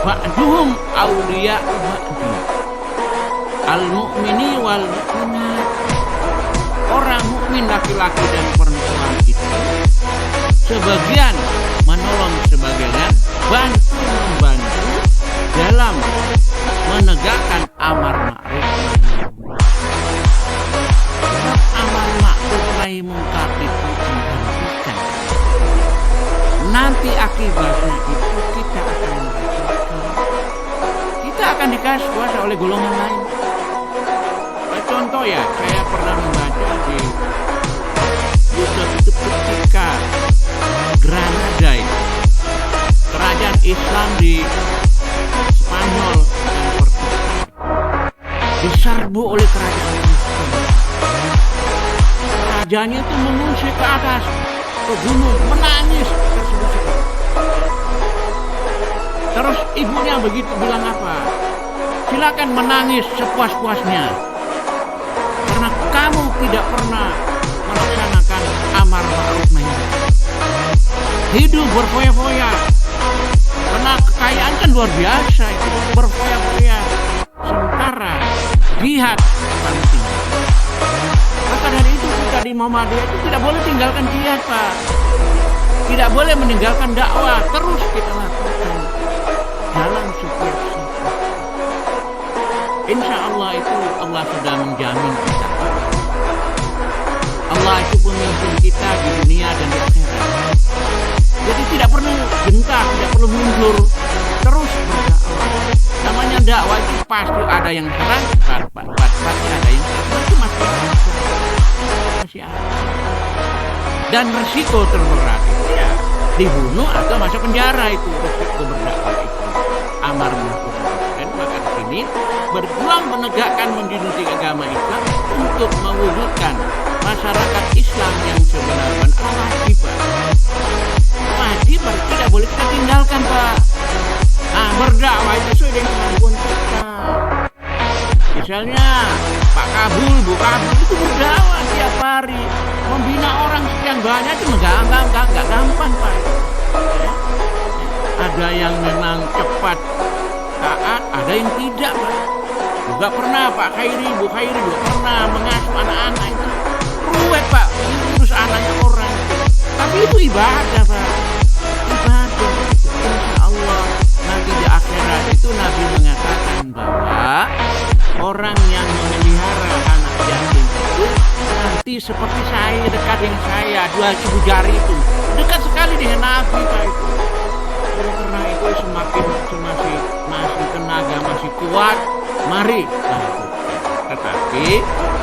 Ba'duhum awliya'u ba'di. Al-mu'mini wal mu'minat. Orang mukmin laki-laki dan perempuan itu sebagian menolong sebagian, bantu membantu dalam menegakkan amar ma'ruf. Sebab amar ma'ruf nahi munkar itu dihentikan. Nanti akibatnya itu kita akan merasakan. Kita akan dikasih kuasa oleh golongan lain. Contoh ya, saya pernah membaca di YouTube itu ketika Granada, kerajaan Islam di Spanyol dan Portugal diserbu oleh kerajaan Kristen. Kerajaannya itu mengungsi ke atas, ke gunung, menangis terseduh-seduh. Terus ibunya begitu bilang apa? Silakan menangis sepuas-puasnya. Karena kamu tidak pernah melaksanakan amar ma'ruf nahi munkar. Hidup berfoya-foya. Karena kekayaan kan luar biasa itu, berfoya-foya. Sementara jihad penting. Maka dari itu kita di Muhammadiyah itu tidak boleh tinggalkan jihad, Pak. Tidak boleh meninggalkan dakwah. Terus kita lakukan dalam setiap saat. Insya Allah itu Allah sudah menjamin kita. Allah itu pemimpin kita di dunia dan di akhirat. Jadi tidak perlu gentar, tidak perlu mundur, terus berdakwah. Namanya dakwah itu pasti ada yang serang, pasti ada yang itu masih ada. Dan resiko terberat itu ya dibunuh atau masuk penjara, itu resiko berdakwah itu. Amar ma'ruf. Dan maka di sini berjuang menegakkan menjunjung agama Islam untuk mewujudkan masyarakat Islam yang sebenarnya kewajiban. Kewajiban tidak boleh kita tinggalkan, Pak. Nah, berdakwah itu sesuai dengan kemampuan kita. Misalnya Pak Kabul, Bu Kabul itu berdakwah tiap hari, membina orang sekian banyak itu nggak gampang, Pak. Ya. Ada yang memang cepat taat, ada yang tidak, Pak. Juga pernah Pak Khairi, Bu Khairi juga pernah mengasuh anak-anak itu. Ruwet, Pak, urus anaknya orang. Tapi itu ibadah, Pak. Ibadah. Insya Allah nanti di akhirat itu Nabi mengatakan bahwa orang yang memelihara anak yatim itu nanti seperti saya, dekat dengan saya, 2 jari itu. Dekat sekali dengan Nabi, Pak, itu. Karena itu semakin masih tenaga, masih kuat, mari lakukan. Tetapi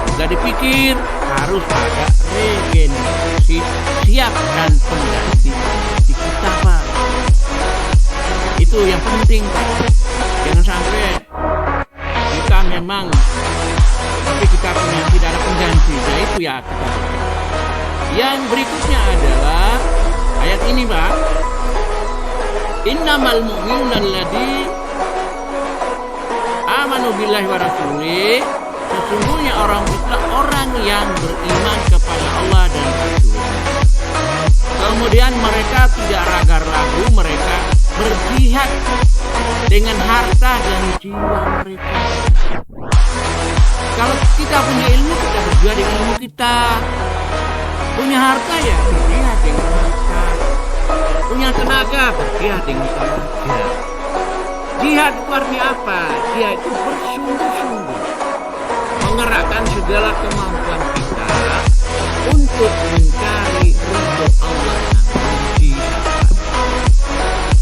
juga dipikir harus ada regenerasi, siap dan pengganti di kita, Pak. Itu yang penting, Pak. Jangan sampai kita memang tapi kita punya tidak ada pengganti. Nah itu ya kita. Yang berikutnya adalah ayat ini, Pak. Innamal mu'minuna alladzi amanu billahi wa rasulih. Sesungguhnya orang yang beriman kepada Allah dan Rasul. Kemudian mereka tidak ragu-ragu, mereka berjihad dengan harta dan jiwa mereka. Kalau kita punya ilmu, kita berjihad dengan ilmu kita. Punya harta ya berjihad dengan harta. Punya dengan tenaga, berjihad dengan tenaga. Jihad itu artinya apa? Jihad itu bersungguh-sungguh mengerahkan segala kemampuan kita untuk mencari ridho Allah.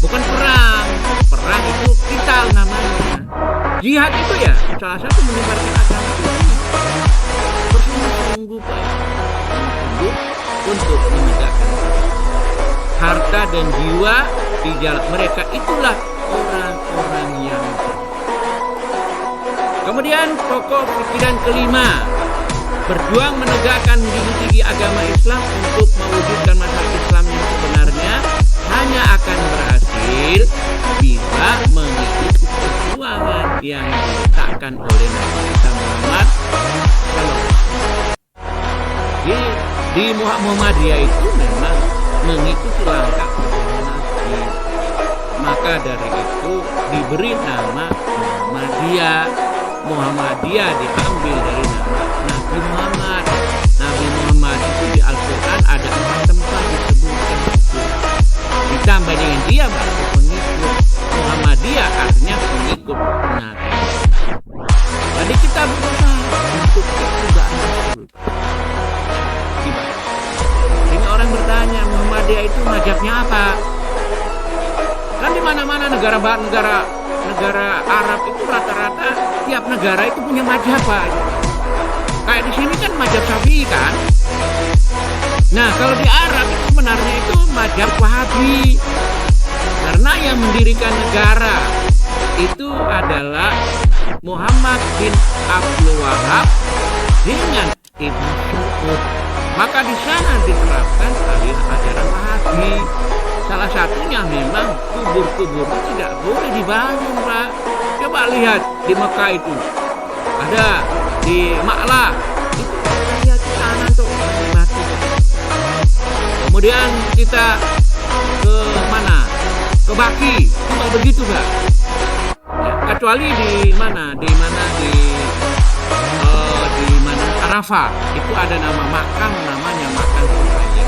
Bukan perang. Perang itu qital namanya. Jihad itu ya salah satu menyebarkan agama itu. Bersungguh-sungguh untuk menegakkan harta dan jiwa di jalan mereka, itulah orang-orang yang. Kemudian pokok pikiran kelima, berjuang menegakkan tinggi agama Islam untuk mewujudkan masyarakat Islam yang sebenarnya hanya akan berhasil bila mengikuti perjuangan yang diletakkan oleh Nabi kita Muhammad. Di Muhammadiyah itu memang mengikuti langkah Nabi. Maka dari itu diberi nama Muhammadiyah. Muhammadiyah diambil dari nama Nabi Muhammad. Nabi Muhammad itu di Al-Quran ada 4 tempat disebutkan itu. Ditambah dengan dia berarti pengikut. Muhammadiyah artinya pengikut Nabi. Jadi kita berusaha untuk juga ini orang bertanya, Muhammadiyah itu mazhabnya apa? Kan di mana-mana negara Arab itu rata-rata tiap negara itu punya mazhab Pak. Kayak di sini kan mazhab Syafi'i kan. Nah, kalau di Arab itu sebenarnya itu mazhab Wahabi. Karena yang mendirikan negara itu adalah Muhammad bin Abdul Wahab dengan Ibnu Saud. Maka di sana diterapkan ajaran Wahabi. Salah satunya memang kubur-kubur tidak boleh dibangun, Pak. Coba lihat di Mekah itu. Ada di Ma'la. Itu lihat di tanah tuh, batu. Kemudian kita ke mana? Ke Baki. Cuma begitu, Pak. Ya, kecuali di mana? Di Arafah. Itu ada nama makam, namanya makam Ibrahim.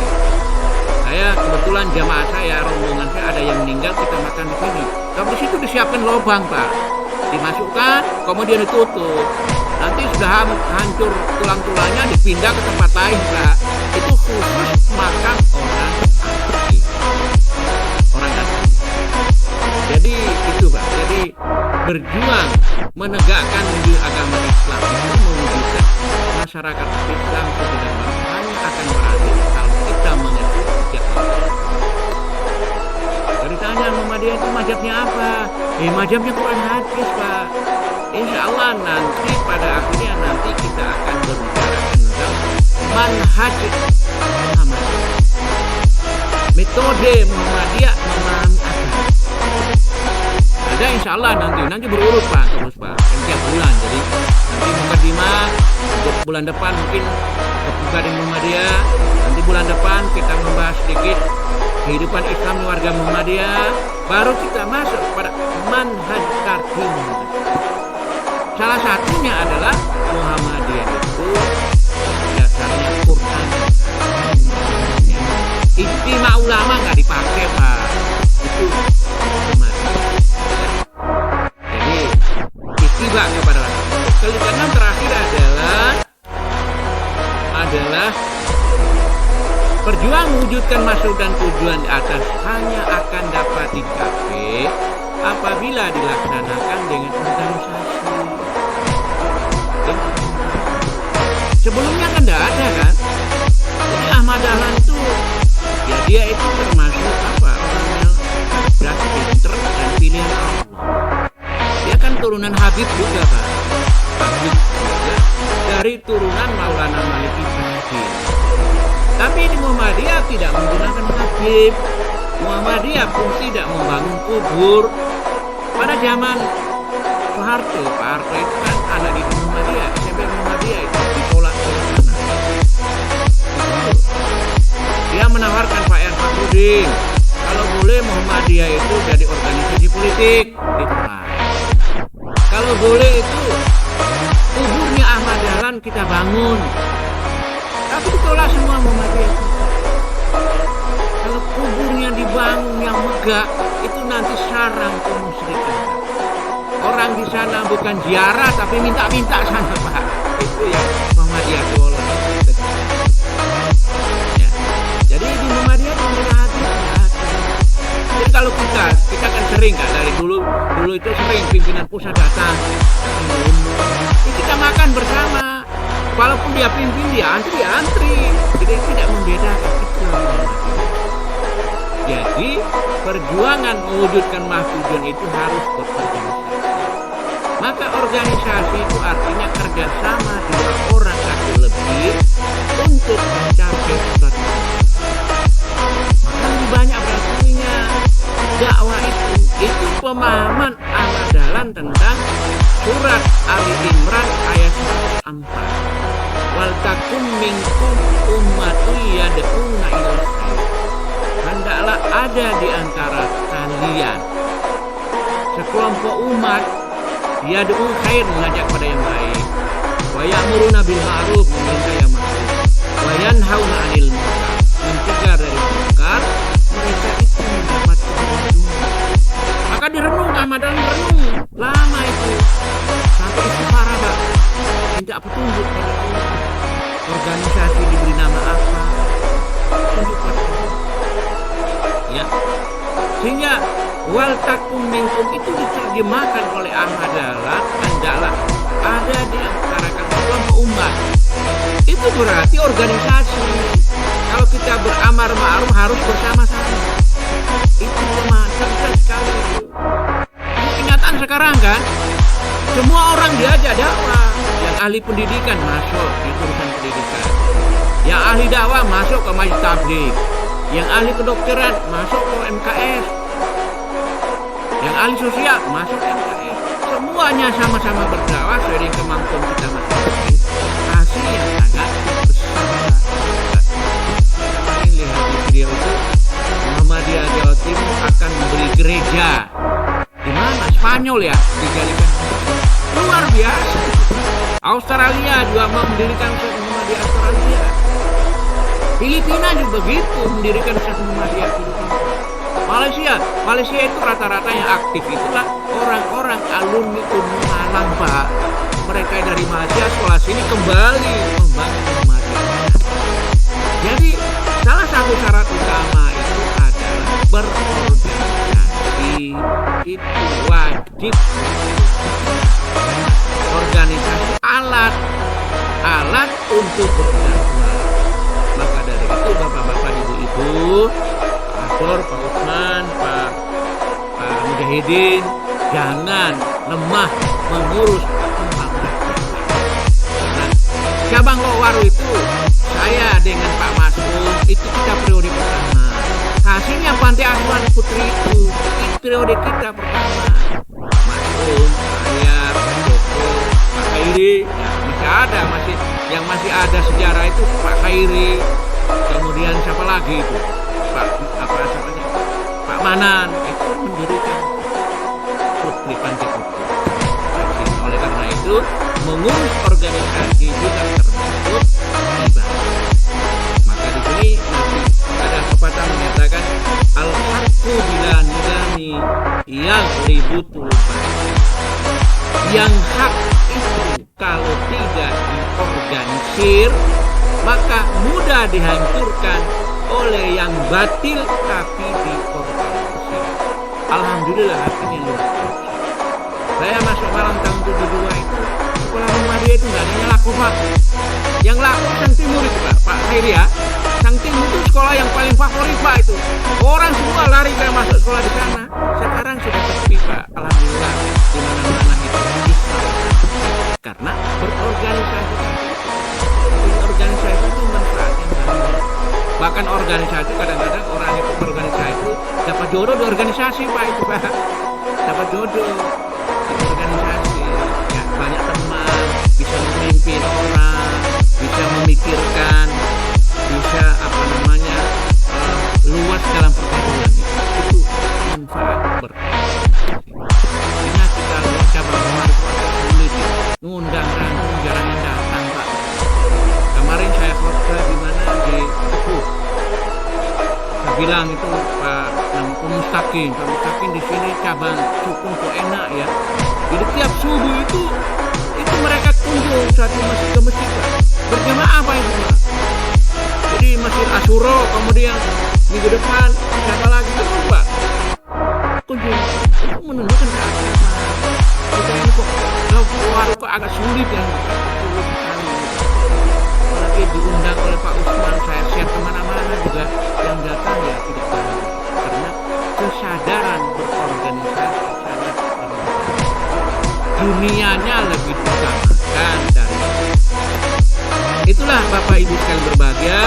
Saya kebetulan jamaah saya, rombongan saya ada yang meninggal, kita makan di sini. Tapi di situ disiapkan lubang, Pak. Dimasukkan, kemudian ditutup. Nanti sudah hancur tulang-tulangnya dipindah ke tempat lain, Pak. Itu khusus makam orang asli. Orang asli. Jadi itu, Pak. Jadi berjuang menegakkan agama Islam itu mewujudkan masyarakat Islam sebenarnya hanya akan berhasil kalau kita mengerti sejak dari tanya Muhammadiyah itu mazhabnya apa? Mazhabnya Quran hadis, Pak. Insya Allah nanti pada akhirnya nanti kita akan berbicara tentang manhaj Muhammadiyah, metode Muhammadiyah memahami agama. Ada insya Allah nanti berurut, Pak, terus, Pak, setiap bulan. Jadi nanti mukadimah untuk bulan depan mungkin kebuka di Muhammadiyah. Nanti bulan depan kita membahas sedikit kehidupan Islam warga Muhammadiyah. Baru kita masuk pada manhaj tarhim. Salah satunya adalah Muhammadiyah itu dasarnya Quran. Ijtima ulama nggak dipakai, Pak. Itu jadi ittiba kepada keenam terakhir adalah perjuang mewujudkan maksud dan tujuan di atas hanya akan dapat dicapai apabila dilaksanakan dengan organisasi. Sebelumnya kan tidak ada kan. Jadi Ahmad Dahlan itu ya dia itu termasuk orang yang cerdas, pinter dan pilihan Allah. Dia kan turunan Habib juga, Pak. Habib juga dari turunan Maulana Malik Ibrahim. Tapi di Muhammadiyah tidak menggunakan Habib. Muhammadiyah pun tidak membangun kubur. Pada zaman Soeharto, Pak Harto itu kan anak di Muhammadiyah, SMP Muhammadiyah itu ditolak oleh sana. Dia menawarkan Pak R. Fakhrudin, kalau boleh Muhammadiyah itu jadi organisasi politik, ditolak. Kalau boleh itu kuburnya Ahmad Dahlan kita bangun, tapi ditolak semua Muhammadiyah. Kalau kuburnya dibangun yang tegak, itu nanti sarang kemusyrikan. Orang di sana bukan ziarah tapi minta-minta sana, Pak. Itu yang Muhammadiyah kelola. Ya. Jadi di Muhammadiyah itu hati. Jadi kalau kita kan sering kan dari dulu itu sering pimpinan pusat datang. Kita makan bersama. Walaupun dia pimpin, dia antri. Jadi tidak membedakan itu. Jadi perjuangan mewujudkan mahfudun itu harus berorganisasi. Maka organisasi itu artinya kerjasama dua orang atau lebih untuk mencapai sesuatu. Maka lebih banyak berartinya dakwah itu pemahaman Al-Dahlan tentang surat Ali Imran ayat 4. Wal takum minkum ummatun yad'una ilal khair. Hendaklah ada di antara kalian sekelompok umat yad'u khair, mengajak pada yang baik, wa ya'muruna bil ma'ruf, memerintah yang ma'ruf, wa yanhauna 'anil munkar, mencegah dari munkar. Mereka itu mendapat keuntungan. Maka direnung, Ramadan renung lama itu sampai istighfar, Pak, minta petunjuk pada Allah. Organisasi diberi nama apa? Tunjuk pada Allah. Ya. Sehingga wal takum minkum itu diterjemahkan oleh Ahmad Dahlan adalah ada di antara kelompok umat. Itu berarti organisasi. Kalau kita beramar ma'ruf harus bersama-sama. Itu cerdas sekali. Ingatan sekarang kan, semua orang diajak dakwah. Yang ahli pendidikan masuk di urusan pendidikan. Yang ahli dakwah masuk ke majelis tabligh. Yang ahli kedokteran masuk ke MKS. Yang ahli sosial masuk ke MKS. Semuanya sama-sama berdakwah sesuai kemampuan kita masing-masing. Hasil yang sangat besar. Ini lihat di video itu, Muhammadiyah Jawa Timur akan memberi gereja. Di mana? Spanyol ya, dijadikan luar biasa. Australia juga mau mendirikan Muhammadiyah Australia. Filipina juga begitu, mendirikan Muhammadiyah Filipina. Malaysia itu rata-rata yang aktif itulah orang-orang alumni Unmul Malang, Pak. Mereka dari Malaysia sekolah sini kembali membangun Muhammadiyah. Jadi salah satu syarat utama itu adalah berorganisasi. Itu wajib. Organisasi alat untuk berdakwah. Maka dari itu bapak-bapak, ibu-ibu, Pak Utsman, Pak Mujahidin, jangan lemah mengurus cabang Lokwaru itu. Saya dengan Pak Masum itu kita periode pertama. Hasilnya Panti Asuhan Putri itu periode kita pertama. Masum, saya, Pak Joko, Pak Khairi, ya, masih ada sejarah itu Pak Khairi. Kemudian siapa lagi itu? Pak Manan itu mendirikan Putri Panti Putri. Oleh karena itu mengurus organisasi juga termasuk ibadah. Maka di sini nanti ada pepatah menyatakan al-haqqu bila nidami yang ributul batil. Yang hak itu kalau tidak diorganisir maka mudah dihancurkan oleh yang batil tapi diorganisir. Alhamdulillah hasilnya luar biasa. Saya masuk Malang tahun 72 itu sekolah Muhammadiyah itu nggak ada laku, Pak. Yang laku Sang Timur itu, Pak Khairi ya. Sang Timur itu sekolah yang paling favorit, Pak, itu. Orang semua lari kayak masuk sekolah di sana. Sekarang sudah sepi, Pak. Alhamdulillah di mana-mana itu bisa. Karena berorganisasi. Organisasi itu manfaatnya banyak. Bahkan organisasi kadang-kadang orang itu berorganisasi itu dapat jodoh di organisasi, Pak, itu, Pak. Dapat jodoh di organisasi. Ya, banyak teman, bisa memimpin orang, bisa memikirkan, bisa luas dalam pergaulan. Itu manfaat berorganisasi. Karena kita lihat cabang Lokwaru sulit, ngundang rangkung jarang yang datang, Pak. Kemarin saya khotbah di mana di Teguh. bilang itu Pak Mustaqim di sini cabang Cukung kok enak ya. Jadi tiap subuh itu mereka kunjung satu masjid ke masjid Pak. Berjamaah Pak itu Pak. Jadi Masjid Asyura, kemudian minggu depan siapa lagi itu Pak. Kunjung itu menunjukkan kita ini kok waru kok agak sulit ya. Apalagi diundang oleh Pak Usman, saya share kemana-mana juga yang datang ya tidak banyak karena kesadaran berorganisasi sangat dunianya lebih diutamakan dari itulah Bapak Ibu sekalian berbahagia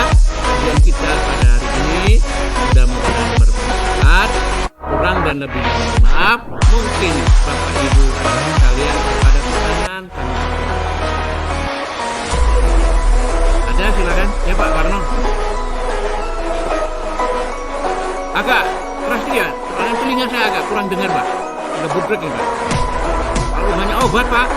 yang kita pada hari ini mudah-mudahan bermanfaat, kurang dan lebih mohon maaf. Mungkin Bapak Ibu sekalian ada pertanyaan ada, silakan ya Pak Warno. Agak keras dia, soalnya telinga saya agak kurang dengar Pak, agak budrek ya Pak. Kalau banyak obat Pak.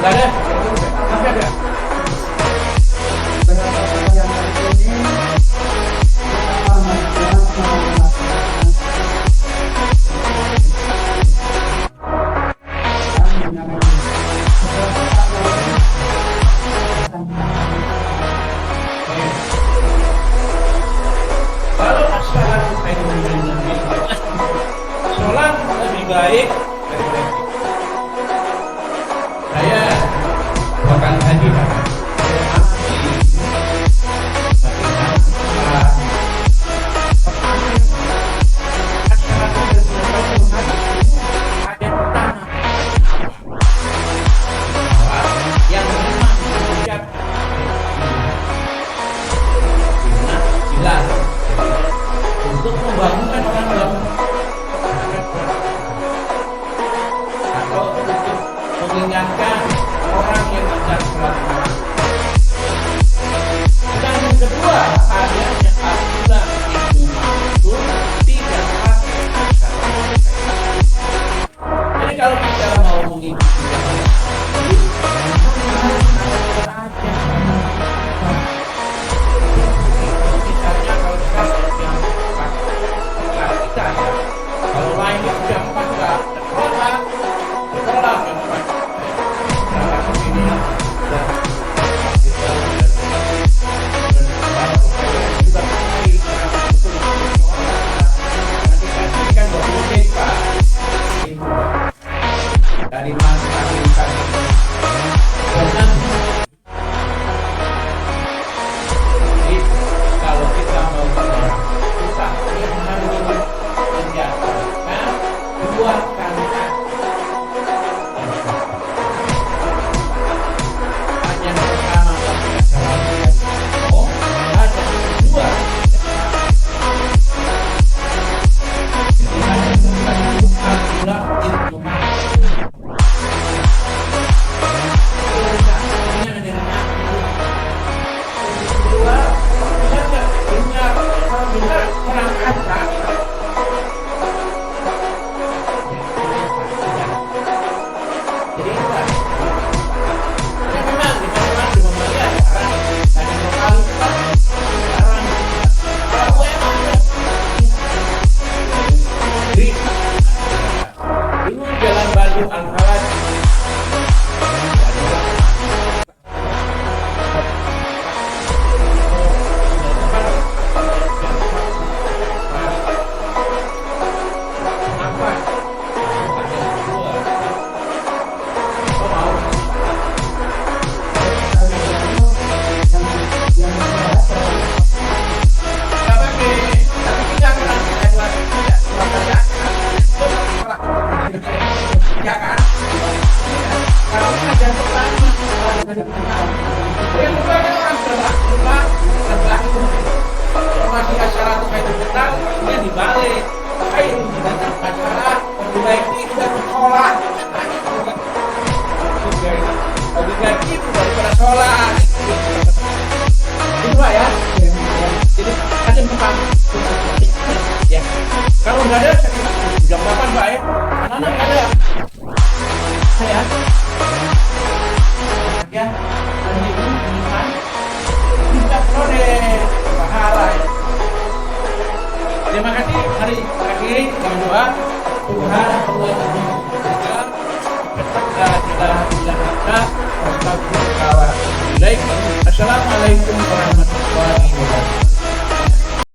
Enggak ada. Masih ada. Kalau masalah sholat lebih baik daripada itu. Saya bahkan tadi yang memang sejak jelas untuk membangunkan orang bangun atau untuk mengingatkan orang yang sedang sholat malam. Dan yang kedua adanya aturan itu maksud tidak pakai masyarakat. Jadi kalau kita mau mengikuti kalau lainnya sudah empat enggak sekolah yang empat berangkat ke sini dan juga nanti kan 20 menit Pak dari mana kan dan jadi kalau kita mau kita harus menjatuhkan dua kalimat. Yang pertama ada dua. Jalan Bandung Al-Falaj ya kan? Kalau ada pertama, yang kedua kan orang sebelah masih acara itu kayak betal, dia dibalik. Ayo kita acara memperbaiki kita sekolah. Lebih baik itu daripada sholat. Itu Pak ya. Jadi ada tempat. Ya. Kalau nggak ada, jam 8 Pak ya. Anak-anak nggak ada. Ya, ya, dan itu iman bisa proses pahala. Terima kasih. Mari akhiri dengan doa. Subhanallah Assalamualaikum warahmatullahi wabarakatuh.